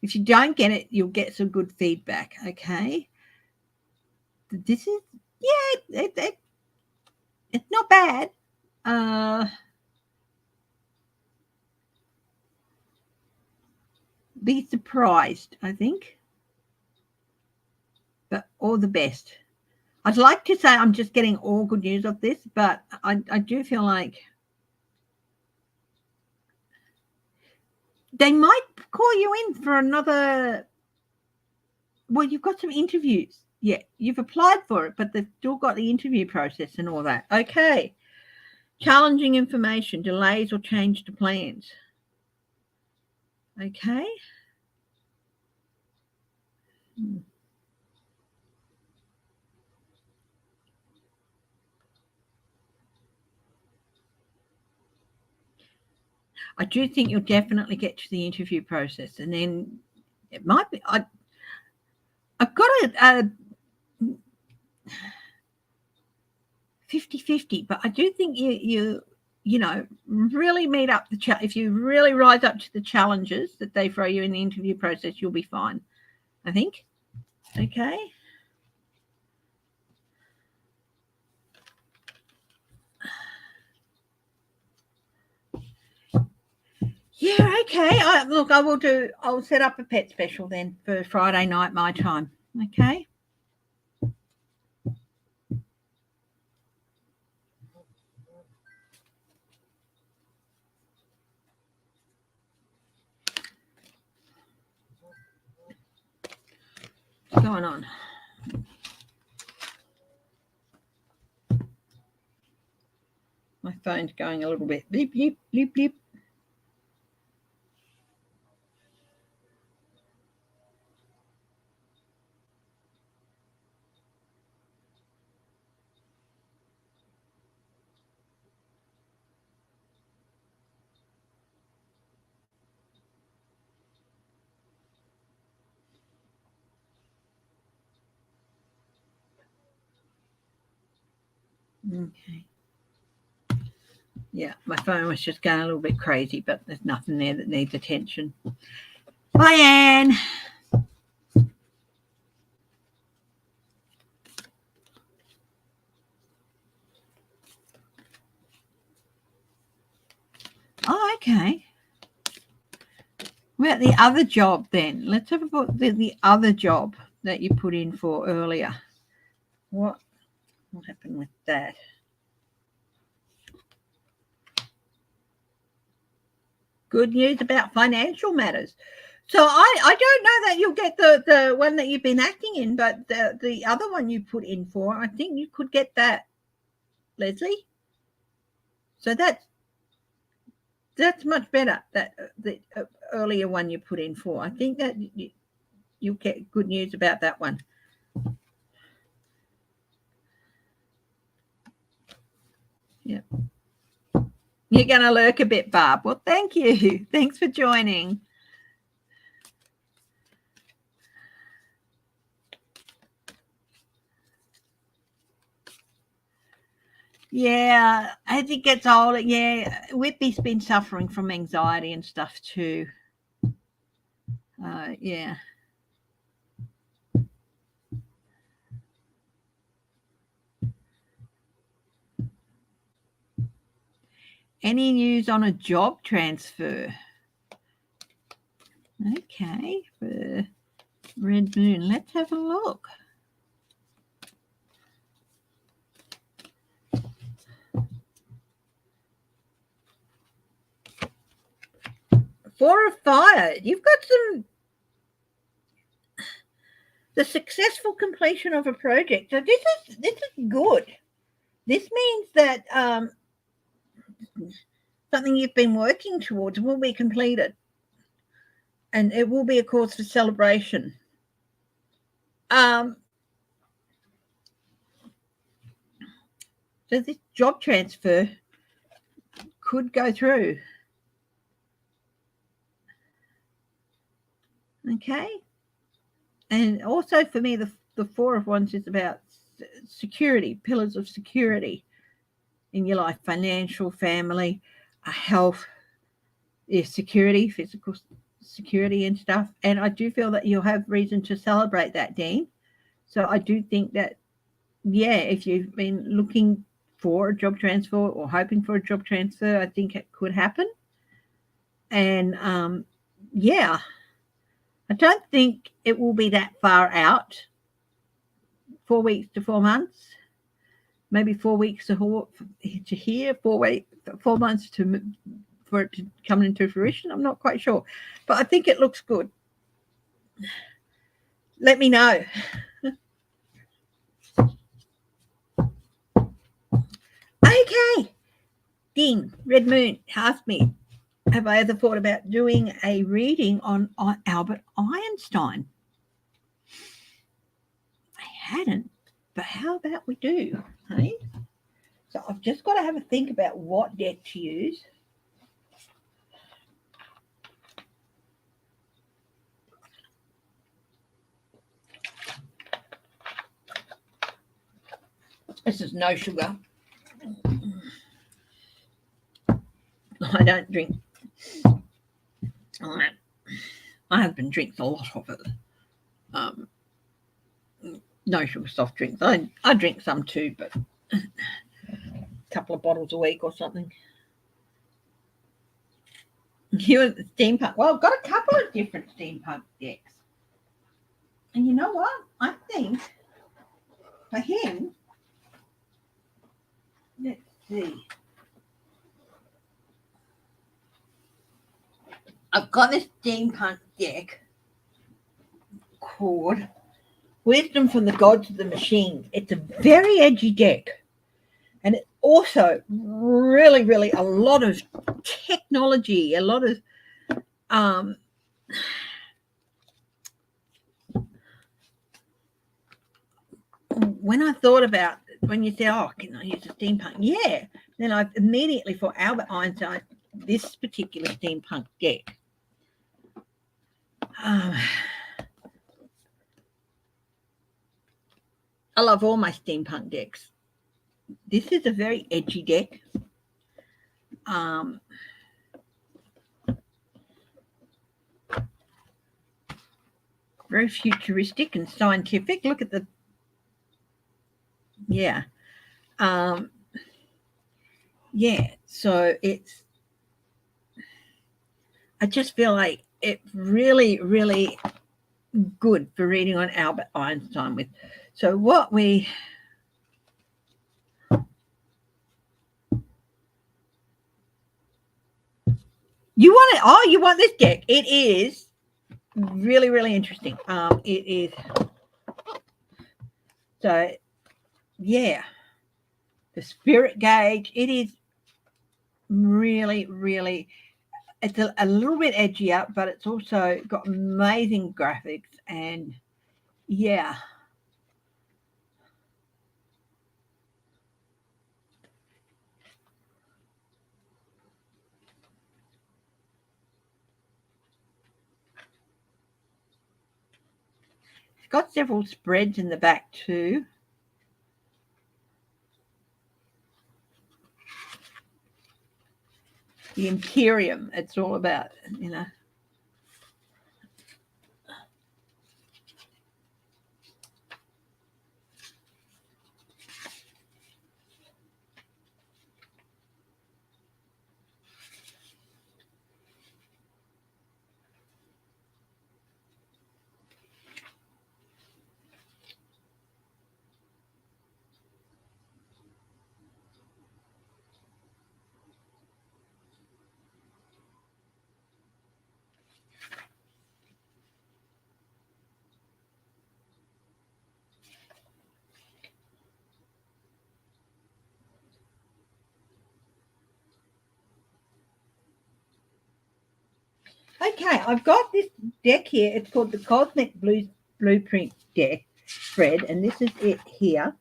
if you don't get it, you'll get some good feedback. Okay. This is, yeah, it's not bad. Be surprised, I think. But all the best. I'd like to say I'm just getting all good news of this, but I do feel like they might call you in for another. Well, you've got some interviews. Yeah, you've applied for it, but they've still got the interview process and all that. Okay. Challenging information, delays or change to plans. Okay. I do think you'll definitely get to the interview process, and then it might be. I've got a 50-50, but I do think you really meet up if you really rise up to the challenges that they throw you in the interview process, you'll be fine, I think. Okay. Yeah, Okay, I'll set up a pet special then for Friday night my time. Okay. What's going on? My phone's going a little bit bleep, bleep, bleep, bleep. Okay. Yeah, my phone was just going a little bit crazy, but there's nothing there that needs attention. Bye, Anne. Oh, okay. Well, the other job then. Let's have a look at the other job that you put in for earlier. What happened with that? Good news about financial matters. So I don't know that you'll get the one that you've been acting in, but the other one you put in for, I think you could get that, Leslie. So that's much better. That the earlier one you put in for. I think that you'll get good news about that one. Yeah. You're going to lurk a bit, Barb. Well, thank you. Thanks for joining. Yeah, as he gets older, yeah, Whippy's been suffering from anxiety and stuff too. Yeah. Any news on a job transfer? Okay, for Red Moon. Let's have a look. Four of Fire. You've got the successful completion of a project. So this is good. This means that something you've been working towards will be completed, and it will be a cause for celebration. So this job transfer could go through. Okay. And also for me, the Four of Wands is about security, pillars of security in your life, financial, family, health, security, physical security and stuff. And I do feel that you'll have reason to celebrate that, Dean. So I do think that, yeah, if you've been looking for a job transfer or hoping for a job transfer, I think it could happen. And yeah, I don't think it will be that far out. 4 weeks to 4 months, maybe 4 weeks to here, 4 months for it to come into fruition. I'm not quite sure, but I think it looks good. Let me know. Okay. Dean, Red Moon asked me, have I ever thought about doing a reading on Albert Einstein? I hadn't, but how about we do? Hey? So I've just got to have a think about what deck to use. This is no sugar. I don't drink. My husband drinks a lot of it. No sugar soft drinks. I drink some too, but a couple of bottles a week or something. You steampunk. Well, I've got a couple of different steampunk decks. And you know what? I think for him, let's see. I've got this steampunk deck called Wisdom from the Gods of the Machines. It's a very edgy deck. And it also really a lot of technology, a lot of when I thought about when you said, "Oh, can I use a steampunk?" Yeah, then I immediately for Albert Einstein this particular steampunk deck. I love all my steampunk decks. This is a very edgy deck. Very futuristic and scientific. Look at the so it's I just feel like it's really good for reading on Albert Einstein with. So what we you want it? Oh, you want this deck? It is really interesting. It is. So yeah, the spirit gauge. It is really. It's a little bit edgier, but it's also got amazing graphics and yeah. It's got several spreads in the back too. The Imperium, it's all about, you know. Okay, I've got this deck here. It's called the Cosmic Blueprint deck spread, and this is it here.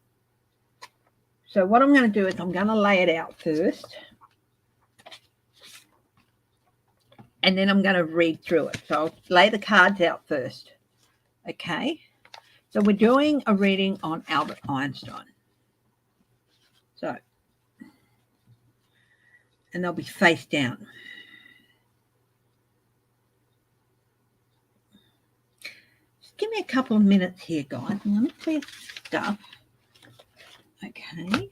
So what I'm going to do is I'm going to lay it out first, and then I'm going to read through it. So I'll lay the cards out first. Okay, so we're doing a reading on Albert Einstein. So, and they'll be face down. Give me a couple of minutes here, guys. I'm going to clear stuff. Okay.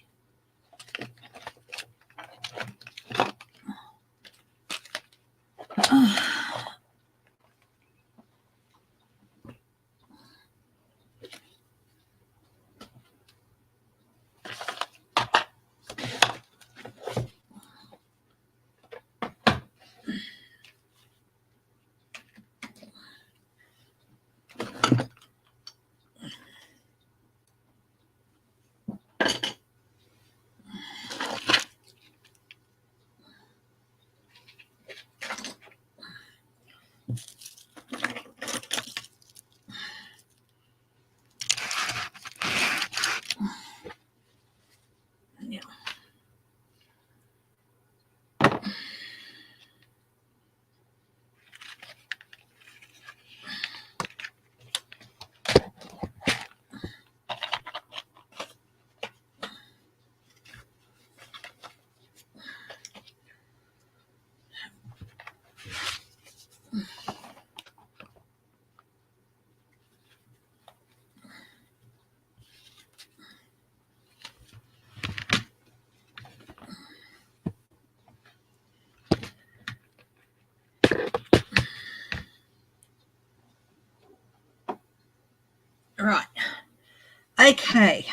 Right. Okay.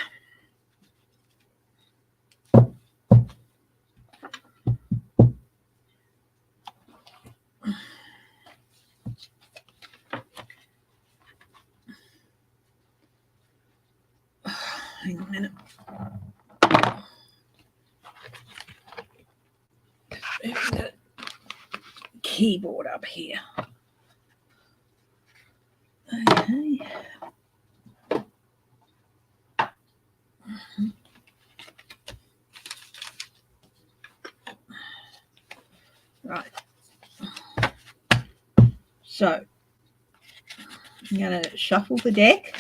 Hang on a minute. The keyboard up here. Okay. Right. So I'm going to shuffle the deck.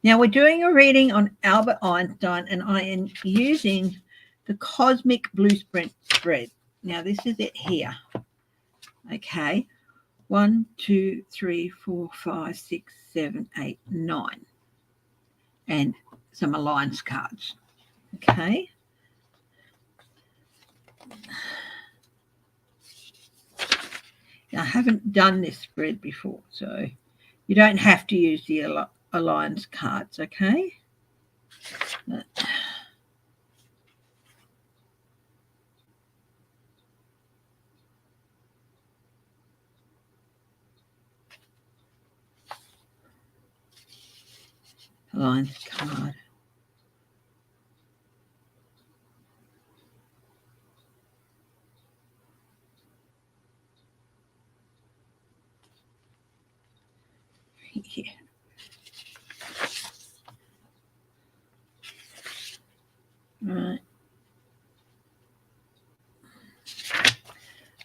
Now we're doing a reading on Albert Einstein, and I am using the Cosmic Blueprint spread. Now this is it here. Okay. 1, 2, 3, 4, 5, 6, 7, 8, 9. And some alliance cards. Okay. Now, I haven't done this spread before, so you don't have to use the alliance cards, okay? Alliance card. Yeah. Right.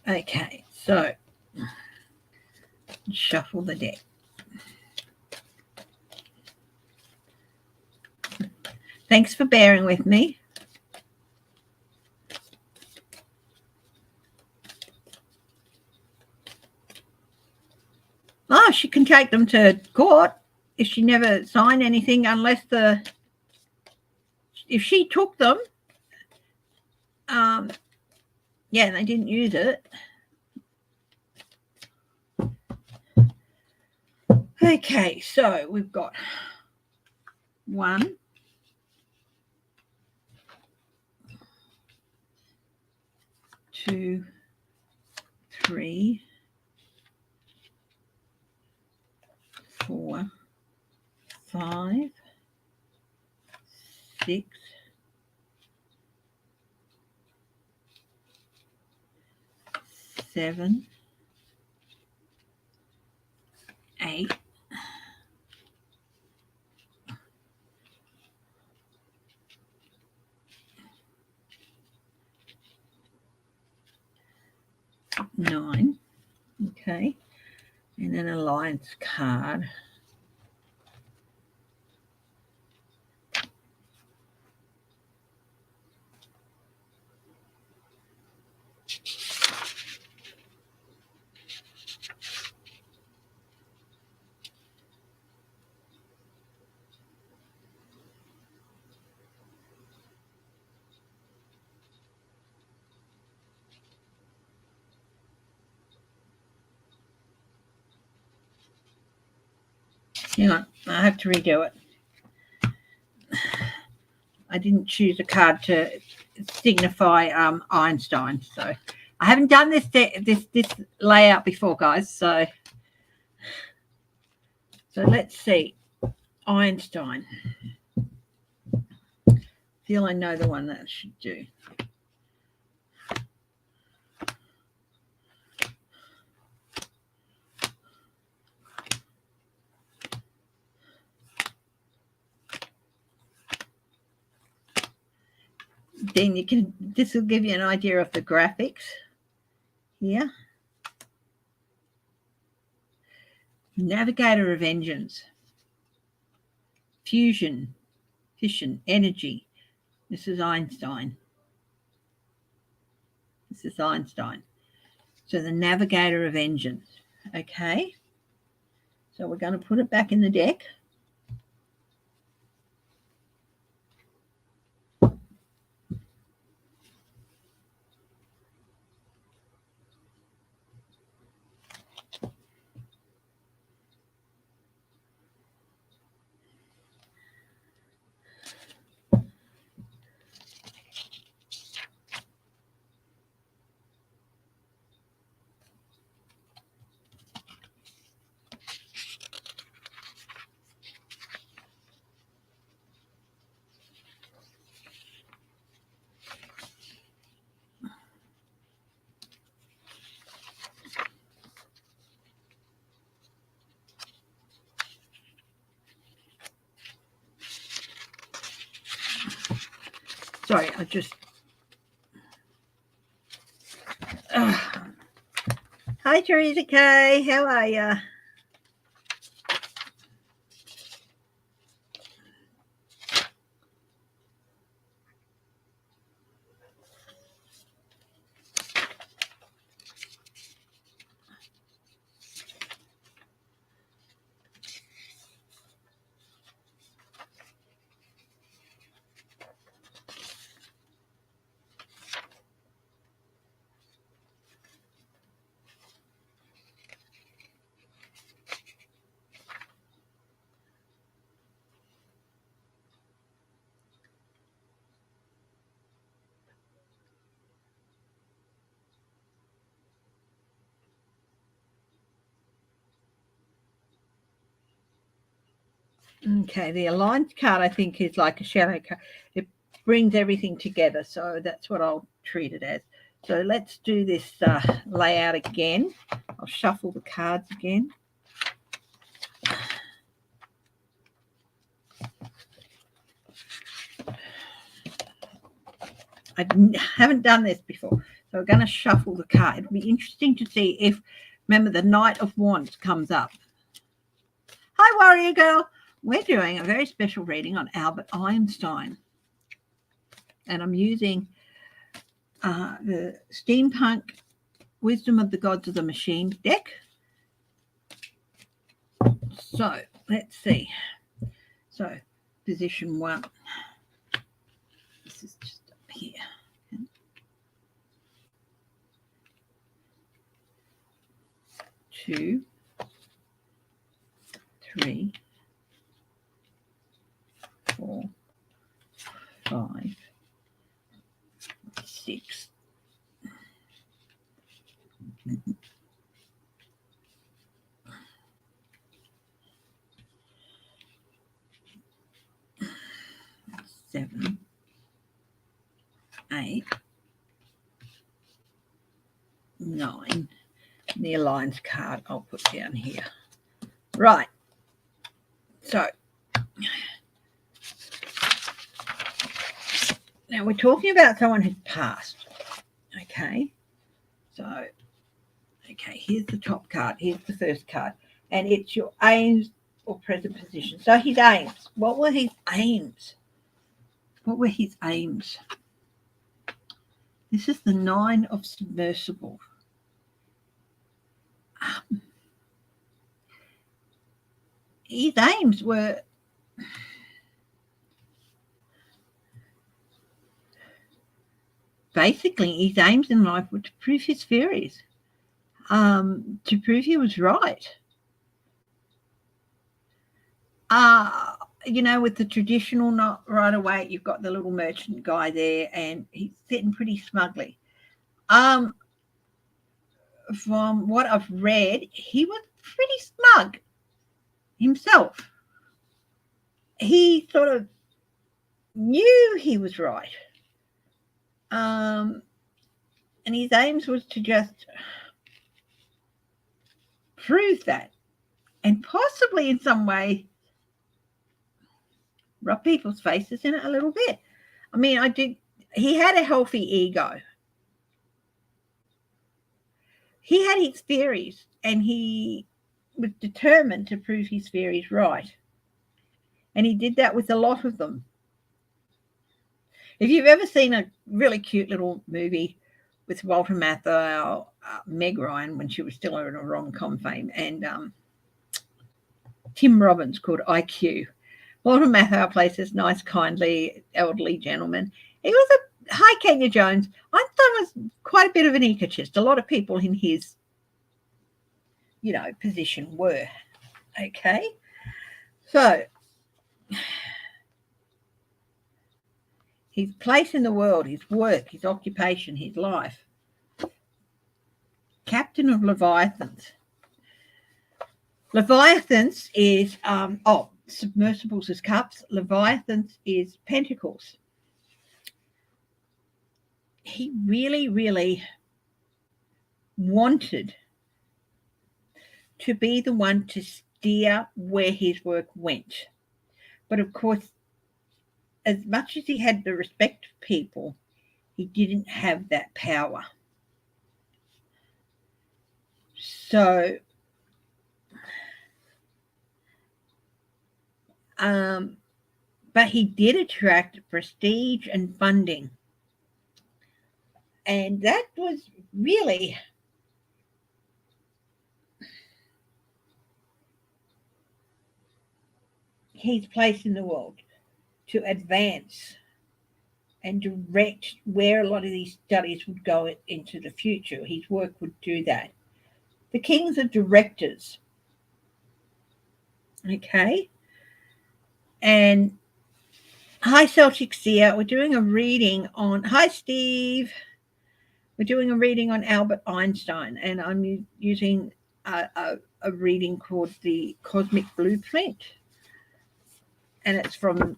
Okay, so shuffle the deck. Thanks for bearing with me. Oh, she can take them to court if she never signed anything, unless if she took them, yeah, they didn't use it. Okay, so we've got 1, 2, 3, 4, 5, 6, 7, 8, 9. Okay, and an alliance card. Hang on, I have to redo it. I didn't choose a card to signify Einstein, so I haven't done this layout before, guys. So let's see. Einstein. Feel I know the one that I should do. Then you can, this will give you an idea of the graphics here. Navigator of engines. Fusion, fission, energy. This is Einstein. This is Einstein. So the navigator of engines. Okay. So we're going to put it back in the deck. I just... Hi, Teresa Kay. How are you? Okay, the aligned card, I think, is like a shadow card. It brings everything together, so that's what I'll treat it as. So let's do this layout again. I'll shuffle the cards again. I haven't done this before, so we're going to shuffle the card. It'll be interesting to see if, remember, the Knight of Wands comes up. Hi, Warrior Girl. We're doing a very special reading on Albert Einstein, and I'm using the Steampunk Wisdom of the Gods of the Machine deck. So let's see. So position 1. This is just up here. 2, 3, 4, 5, 6. 7, 8, 9. The Alliance card I'll put down here. Right. So now we're talking about someone who's passed. Okay. So, okay, here's the top card. Here's the first card. And it's your aims or present position. So his aims. What were his aims? What were his aims? This is the 9 of submersible. His aims were basically, his aims in life were to prove his theories, to prove he was right. You know, with the traditional not right away, you've got the little merchant guy there, and he's sitting pretty smugly. From what I've read, he was pretty smug himself. He sort of knew he was right. And his aims was to just prove that, and possibly in some way rub people's faces in it a little bit. I mean, he had a healthy ego. He had his theories, and he was determined to prove his theories right. And he did that with a lot of them. If you've ever seen a really cute little movie with Walter Matthau, Meg Ryan, when she was still in a rom-com fame, and Tim Robbins, called IQ. Walter Matthau plays this nice, kindly, elderly gentleman. He was hi, Kenya Jones. Einstein was quite a bit of an egotist. A lot of people in his, position were. Okay. So his place in the world, his work, his occupation, his life. Captain of Leviathans. Leviathans is, submersibles is cups. Leviathans is pentacles. He really, really wanted to be the one to steer where his work went. But of course, as much as he had the respect of people, he didn't have that power. So, but he did attract prestige and funding. And that was really his place in the world, to advance and direct where a lot of these studies would go into the future. His work would do that. The kings are directors. Okay. And hi, Celtic Seer. We're doing a reading on. Hi, Steve. We're doing a reading on Albert Einstein, and I'm using a reading called The Cosmic Blueprint. And it's from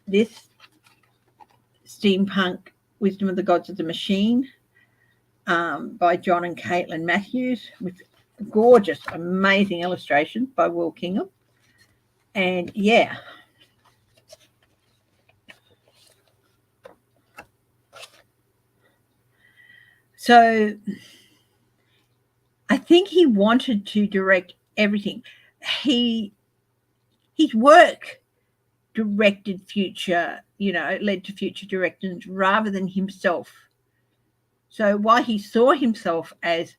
this Steampunk Wisdom of the Gods of the Machine by John and Caitlin Matthews, with gorgeous, amazing illustrations by Will Kingham. And yeah. So I think he wanted to direct everything. His work directed future, led to future directions rather than himself. So while he saw himself as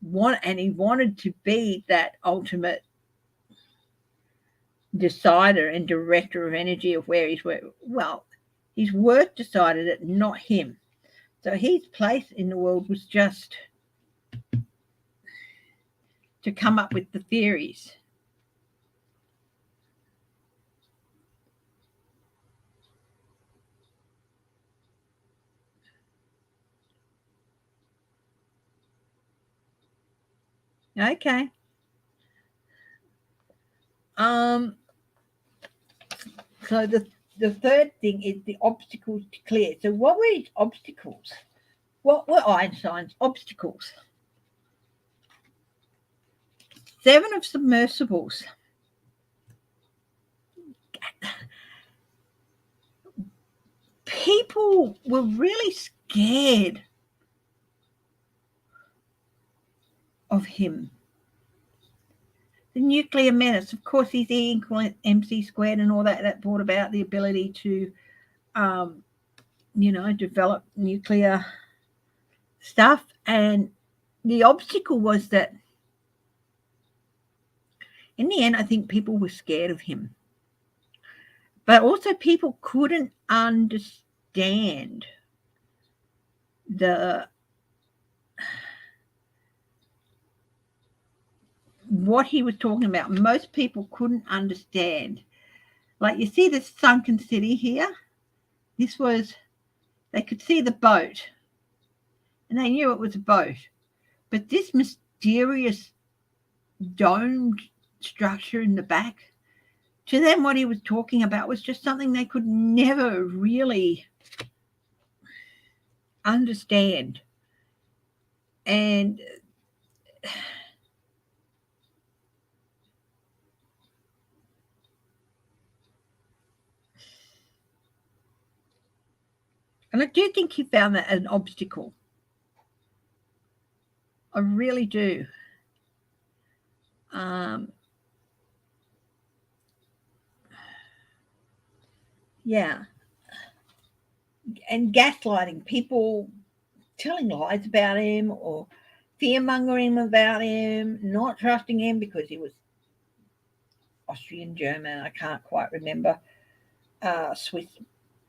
one, and he wanted to be that ultimate decider and director of energy of where he's work, well, his work decided it, not him. So his place in the world was just to come up with the theories. Okay. So the third thing is the obstacles to clear. So what were his obstacles? What were Einstein's obstacles? 7 of submersibles. People were really scared of him. The nuclear menace, of course, he's E = MC squared and all that. That brought about the ability to, develop nuclear stuff. And the obstacle was that, in the end, I think people were scared of him. But also people couldn't understand what he was talking about. Most people couldn't understand. Like, you see this sunken city here? They could see the boat, and they knew it was a boat. But this mysterious domed structure in the back, to them, what he was talking about was just something they could never really understand. And I do think he found that an obstacle. I really do. Yeah. And gaslighting, people telling lies about him or fear-mongering about him, not trusting him because he was Austrian, German, I can't quite remember, Swiss,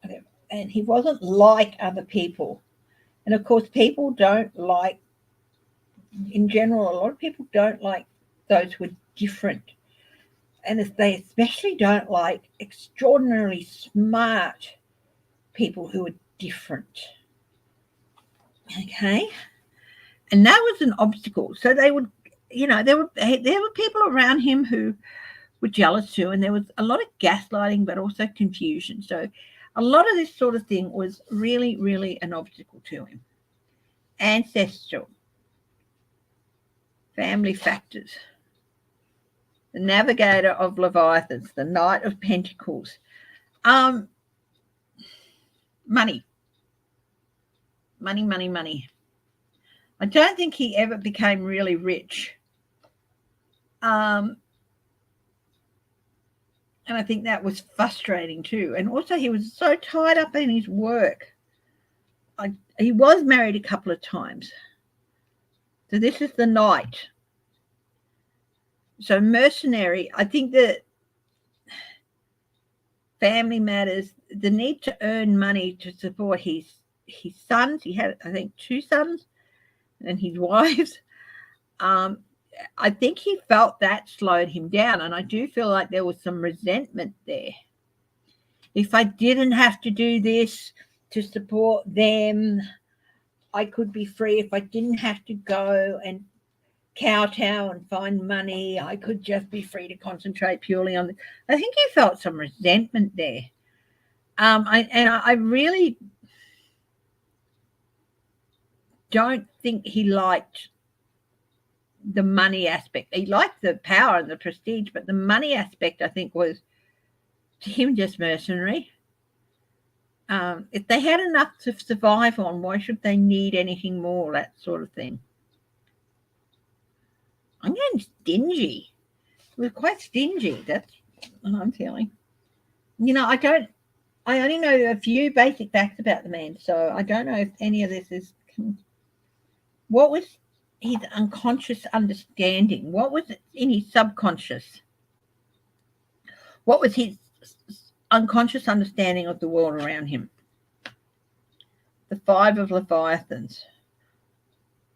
whatever. And he wasn't like other people. And of course, people don't like, in general, a lot of people don't like those who are different. And they especially don't like extraordinarily smart people who are different. Okay? And that was an obstacle. So they would, there were people around him who were jealous too, and there was a lot of gaslighting, but also confusion. So a lot of this sort of thing was really, really an obstacle to him. Ancestral, family factors, the navigator of Leviathans, the Knight of Pentacles. Money. I don't think he ever became really rich. And I think that was frustrating too. And also he was so tied up in his work. He was married a couple of times. So this is the Knight. So mercenary, I think that family matters, the need to earn money to support his sons. He had, I think, 2 sons and his wives. I think he felt that slowed him down, and I do feel like there was some resentment there. If I didn't have to do this to support them, I could be free. If I didn't have to go and kowtow and find money, I could just be free to concentrate purely on I think he felt some resentment there. I really don't think he liked the money aspect. He liked the power and the prestige, but the money aspect, I think, was to him just mercenary. If they had enough to survive on, why should they need anything more? That sort of thing. I'm getting stingy. We're quite stingy. That's what I'm feeling. I only know a few basic facts about the man, so I don't know if any of this is. What was his unconscious understanding? What was in his subconscious? What was his unconscious understanding of the world around him? The 5 of Leviathans,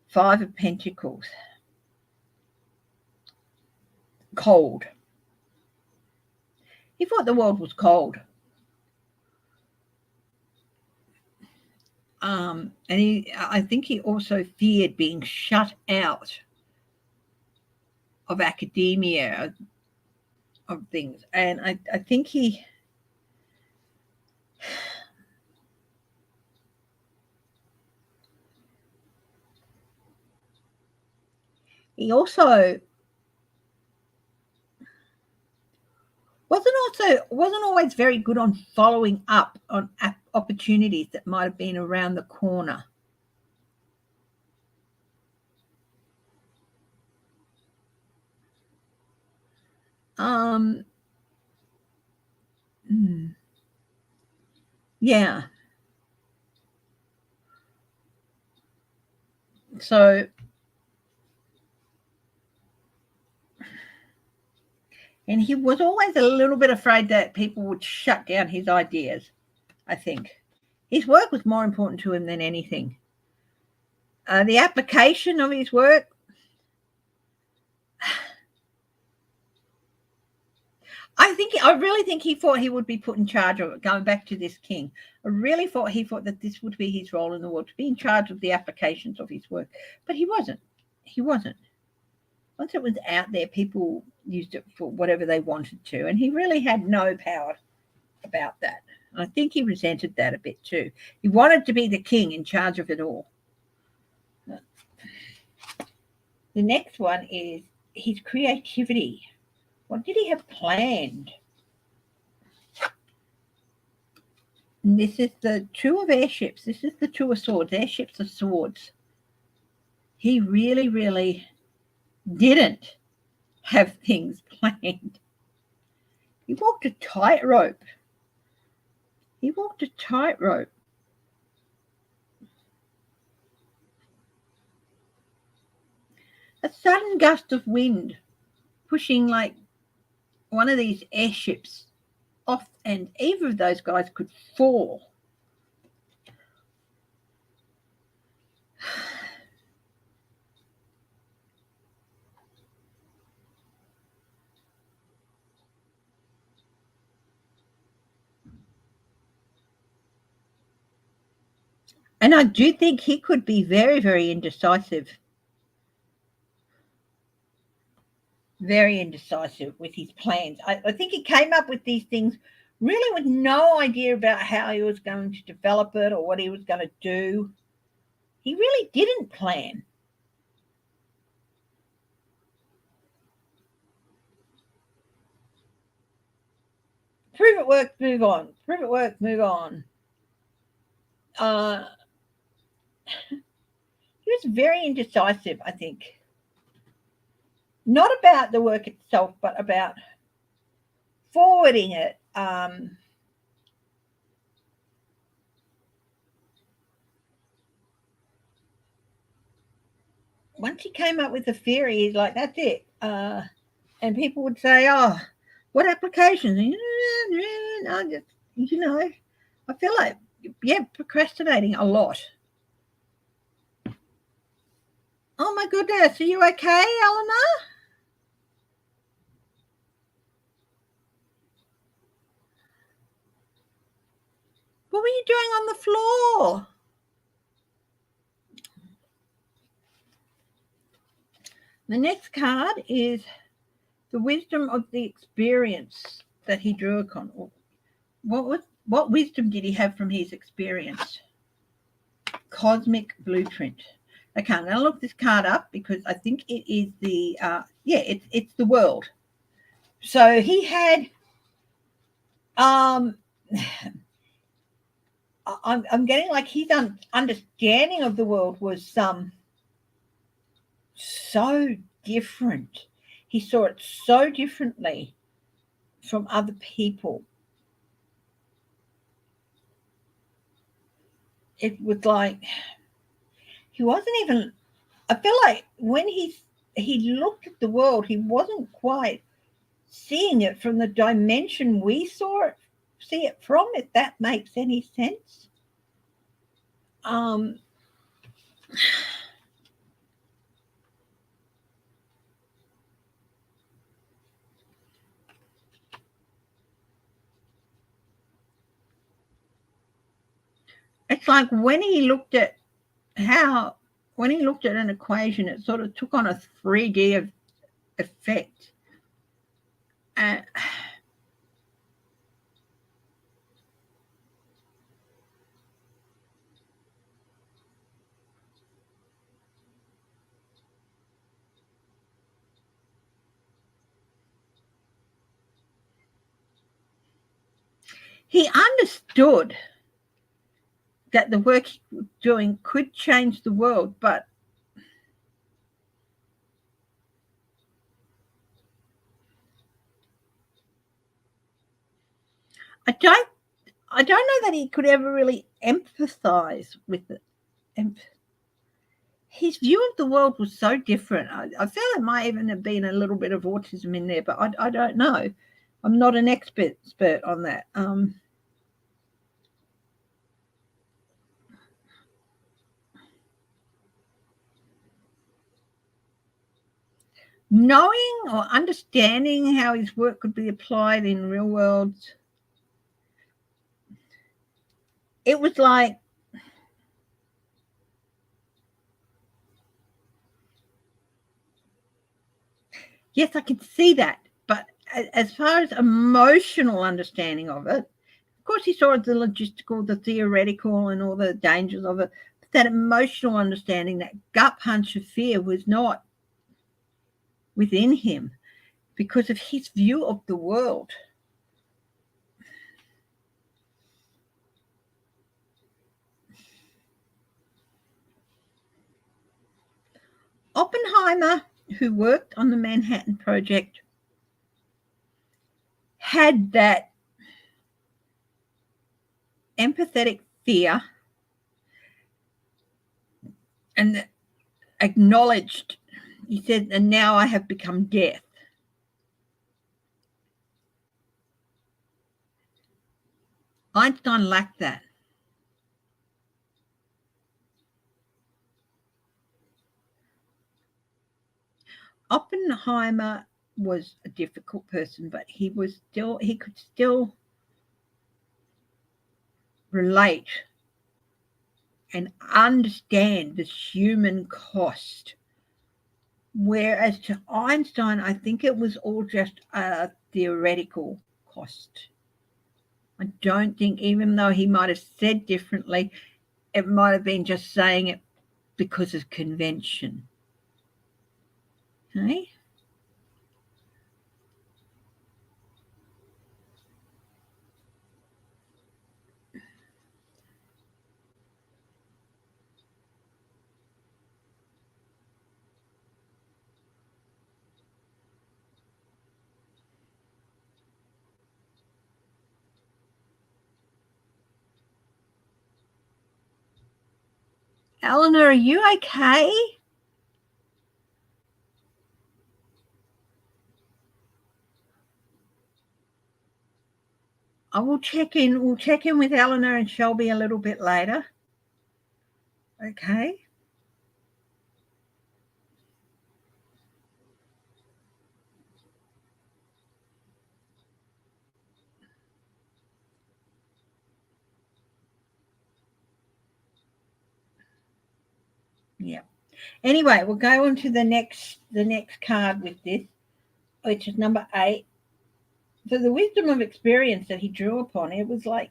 5 of Pentacles, cold. He thought the world was cold. And I think he also feared being shut out of academia, of things. And I think he also wasn't always very good on following up on opportunities that might have been around the corner. Yeah. So and he was always a little bit afraid that people would shut down his ideas, I think. His work was more important to him than anything. The application of his work, I really think he thought he would be put in charge of it, going back to this king. I really thought he thought that this would be his role in the world, to be in charge of the applications of his work. But he wasn't. Once it was out there, people used it for whatever they wanted to, and he really had no power about that. I think he resented that a bit too. He wanted to be the king in charge of it all. The next one is his creativity. What did he have planned? And this is the 2 of airships. This is the 2 of swords. Airships are swords. He really, really didn't have things planned. He walked a tightrope. A sudden gust of wind pushing like one of these airships off, and either of those guys could fall. And I do think he could be very, very indecisive. Very indecisive with his plans. I think he came up with these things really with no idea about how he was going to develop it or what he was going to do. He really didn't plan. prove it works, move on. Prove it works, move on. He was very indecisive, I think. Not about the work itself, but about forwarding it. Once he came up with the theory, he's like, that's it. And people would say, oh, what applications? And, I just, I feel like, procrastinating a lot. Oh my goodness, are you okay, Eleanor? What were you doing on the floor? The next card is the wisdom of the experience that he drew upon. What wisdom did he have from his experience? Cosmic blueprint. Okay, I'm going to look this card up because I think it is the it's the world. So he had I'm getting like his understanding of the world was so different. He saw it so differently from other people. It was like he wasn't even, I feel like when he looked at the world, he wasn't quite seeing it from the dimension we see it from, if that makes any sense. It's like when he looked at an equation, it sort of took on a 3D effect. He understood that the work he was doing could change the world, but I don't know that he could ever really empathize with it. His view of the world was so different. I feel it might even have been a little bit of autism in there, but I don't know. I'm not an expert on that. Knowing or understanding how his work could be applied in real worlds, it was like, yes, I could see that. But as far as emotional understanding of it, of course, he saw the logistical, the theoretical, and all the dangers of it. But that emotional understanding, that gut punch of fear, was not within him because of his view of the world. Oppenheimer, who worked on the Manhattan Project, had that empathetic fear and acknowledged, he said, and now I have become death. Einstein lacked that. Oppenheimer was a difficult person, but he could still relate and understand the human cost. Whereas to Einstein, I think it was all just a theoretical cost. I don't think, even though he might have said differently, it might have been just saying it because of convention. Okay? Eleanor, are you okay? I will check in. We'll check in with Eleanor and Shelby a little bit later. Okay. Yeah. Anyway, we'll go on to the next card with this, which is number 8. So the wisdom of experience that he drew upon, it was like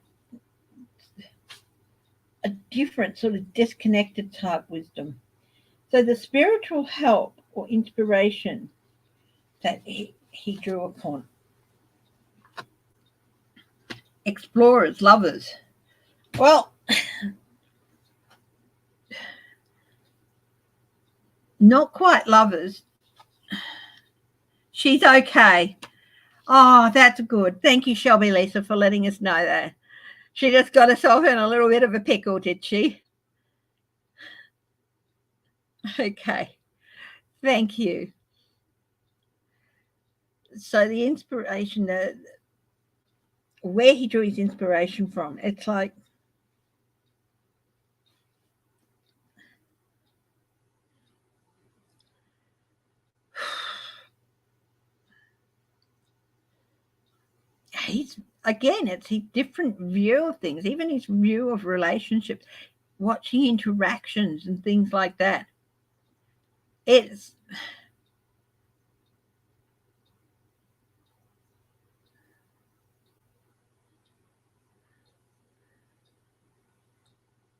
a different sort of disconnected type wisdom. So the spiritual help or inspiration that he drew upon. Explorers, lovers. Well, not quite lovers. She's okay. Oh, that's good. Thank you, Shelby Lisa, for letting us know that. She just got herself in a little bit of a pickle, did she? Okay. Thank you. So the inspiration, where he drew his inspiration from, it's like it's his different view of things, even his view of relationships, watching interactions and things like that. It's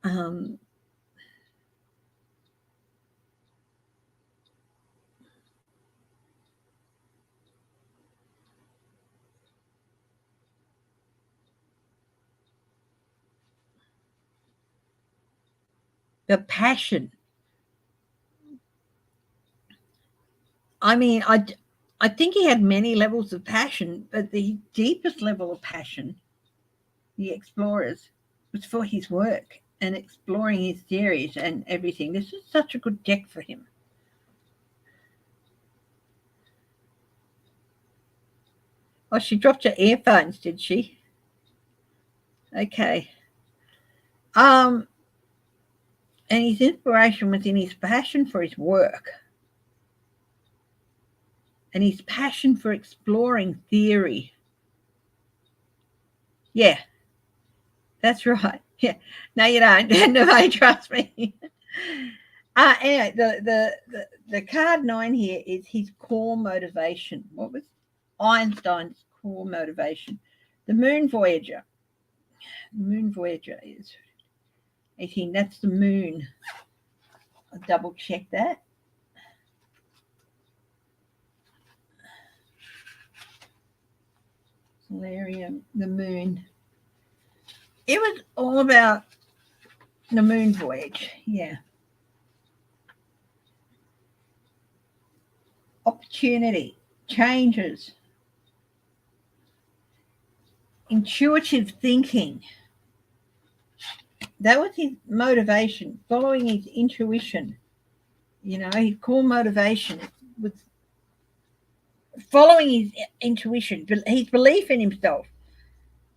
um, the passion. I mean, I think he had many levels of passion, but the deepest level of passion, the explorers, was for his work and exploring his theories and everything. This is such a good deck for him. Oh, she dropped her earphones, did she? Okay. And his inspiration was in his passion for his work and his passion for exploring theory. Yeah, that's right. Yeah. No, you don't. Nobody trusts me. Anyway, the card 9 here is his core motivation. What was Einstein's core motivation? The Moon Voyager. The Moon Voyager is 18. That's the moon. I'll double check that. Solarium, the moon. It was all about the moon voyage. Yeah. Opportunity, changes, intuitive thinking. That was his motivation, following his intuition. You know, his core motivation was following his intuition, his belief in himself,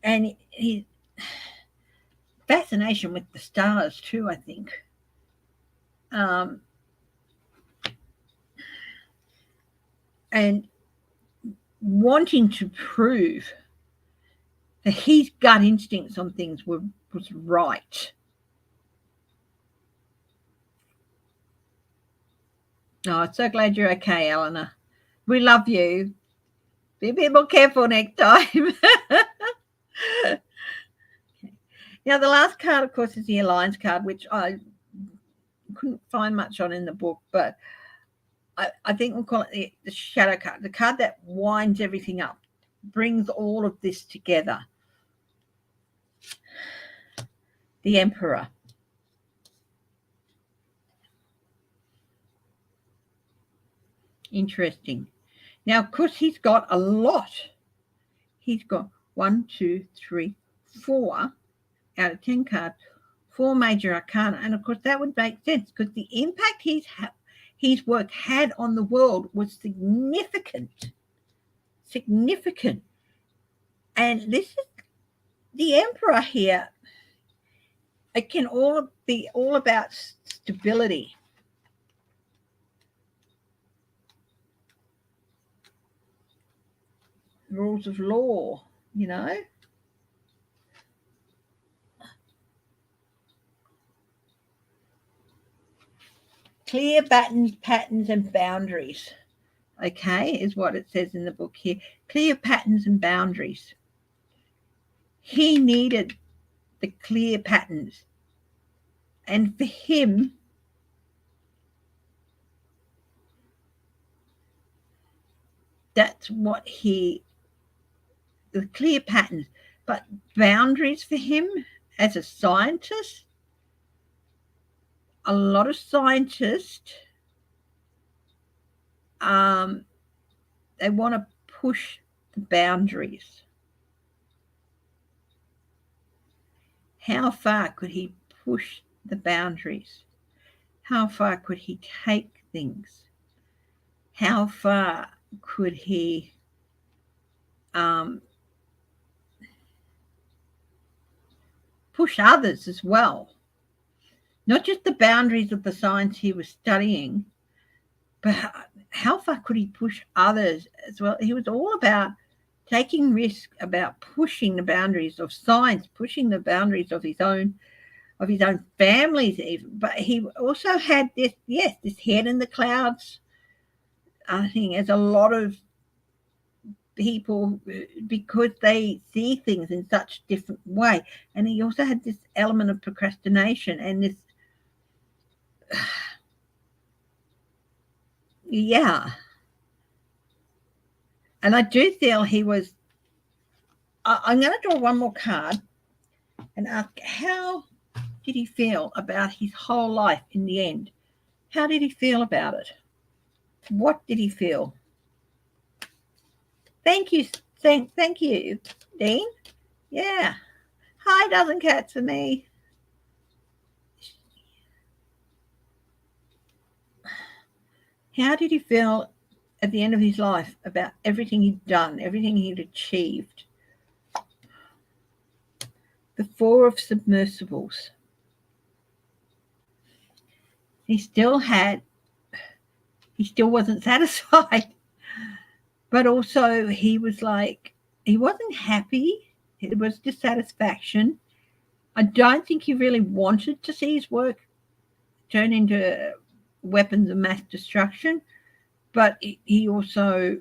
and his fascination with the stars too, I think. And wanting to prove that his gut instincts on things was right. Oh, so glad you're okay, Eleanor. We love you. Be a bit more careful next time. Now, the last card, of course, is the Alliance card, which I couldn't find much on in the book, but I think we'll call it the Shadow card, the card that winds everything up, brings all of this together. The Emperor. Interesting. Now, of course, he's got a lot. He's got 1, 2, 3, 4 out of 10 cards, 4 major arcana. And of course, that would make sense because the impact his work had on the world was significant. Significant. And this is the Emperor here. It can all be all about stability. Rules of law, you know. Clear patterns and boundaries. Okay, is what it says in the book here. Clear patterns and boundaries. He needed the clear patterns. And for him, that's what the clear patterns. But boundaries for him as a scientist, a lot of scientists, they want to push the boundaries. How far could he push the boundaries? How far could he take things? How far could he push others as well? Not just the boundaries of the science he was studying, but how far could he push others as well? He was all about taking risk, about pushing the boundaries of science, pushing the boundaries of his own families even. But he also had this head in the clouds thing, as a lot of people, because they see things in such a different way. And he also had this element of procrastination and this and I do feel he was. I'm going to draw one more card and ask, how did he feel about his whole life in the end? How did he feel about it? What did he feel? Thank you, Dean. Yeah. Hi, dozen cats for me. How did he feel at the end of his life about everything he'd done, everything he'd achieved? The 4 of submersibles. He still wasn't satisfied, but also he was like, he wasn't happy. It was dissatisfaction. I don't think he really wanted to see his work turn into weapons of mass destruction, but he also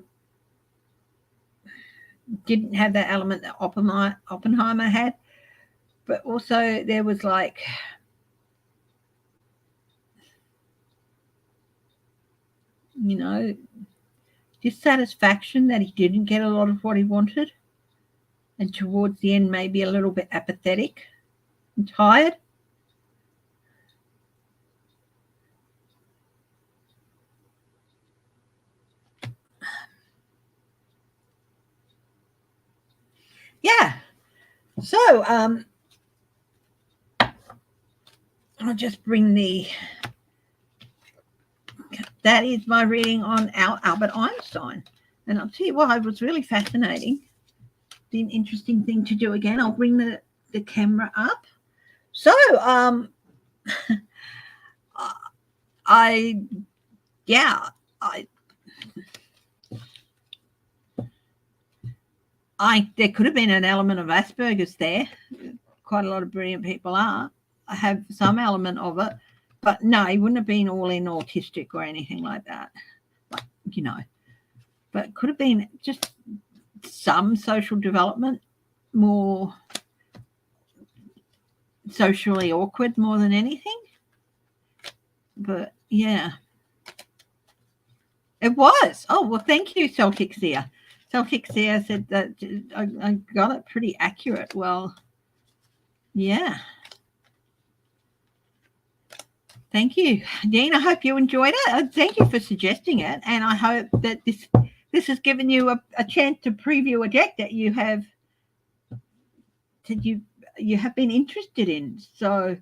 didn't have that element that Oppenheimer had. But also there was like, you know, dissatisfaction that he didn't get a lot of what he wanted. And towards the end, maybe a little bit apathetic and tired. Yeah. So, I'll just bring that is my reading on Albert Einstein. And I'll tell you what, it was really fascinating. Be an interesting thing to do again. I'll bring the camera up. So, there could have been an element of Asperger's there. Quite a lot of brilliant people have some element of it, but no, he wouldn't have been all in autistic or anything like that. But, but it could have been just some social development, more socially awkward more than anything. But yeah, it was. Oh, well, thank you, Celtic Seer. Celtic Seer said that I got it pretty accurate. Well, yeah. Thank you, Dean. I hope you enjoyed it. Thank you for suggesting it. And I hope that this has given you a chance to preview a deck that you have been interested in. So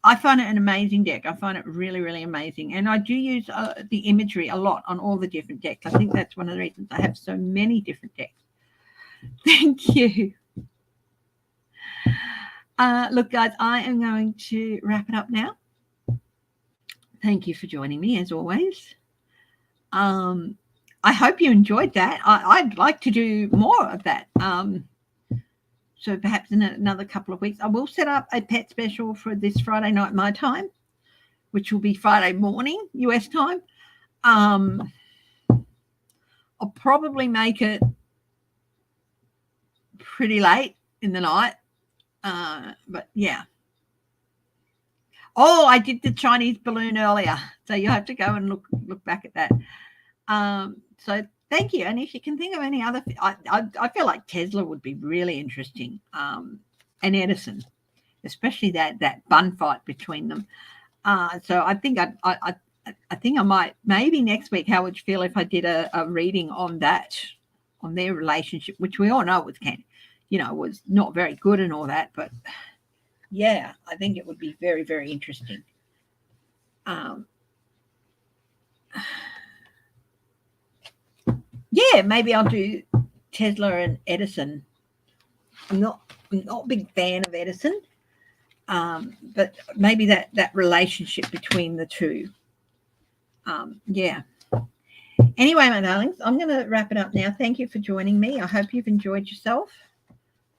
I find it an amazing deck. I find it really, really amazing. And I do use the imagery a lot on all the different decks. I think that's one of the reasons I have so many different decks. Thank you. Look, guys, I am going to wrap it up now. Thank you for joining me, as always. I hope you enjoyed that. I'd like to do more of that. So perhaps in another couple of weeks, I will set up a pet special for this Friday night, my time, which will be Friday morning, US time. I'll probably make it pretty late in the night. But yeah. Oh, I did the Chinese balloon earlier. So you have to go and look back at that. So thank you. And if you can think of any other, I feel like Tesla would be really interesting. And Edison, especially that bun fight between them. So I think I think I might, maybe next week, how would you feel if I did a reading on that, on their relationship, which we all know was not very good and all that, but yeah, I think it would be very, very interesting. Yeah, maybe I'll do Tesla and Edison. I'm not a big fan of Edison, but maybe that relationship between the two. Yeah. Anyway, my darlings, I'm going to wrap it up now. Thank you for joining me. I hope you've enjoyed yourself.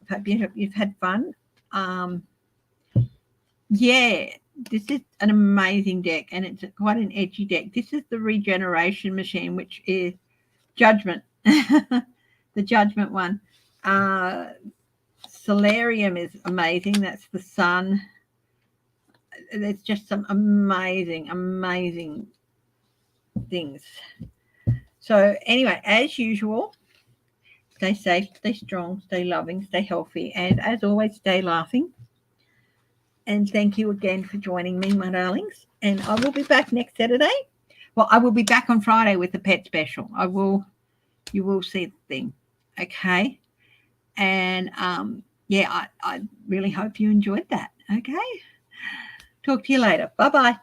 I hope you've had fun. Yeah, this is an amazing deck, and it's quite an edgy deck. This is the regeneration machine, which is Judgment, the Judgment one. Solarium is amazing. That's the sun. There's just some amazing things. So anyway, as usual, stay safe, stay strong, stay loving, stay healthy, and as always, stay laughing. And thank you again for joining me, my darlings. And I will be back next Saturday. Well, I will be back on Friday with the pet special. You will see the thing. Okay. And yeah, I really hope you enjoyed that. Okay. Talk to you later. Bye-bye.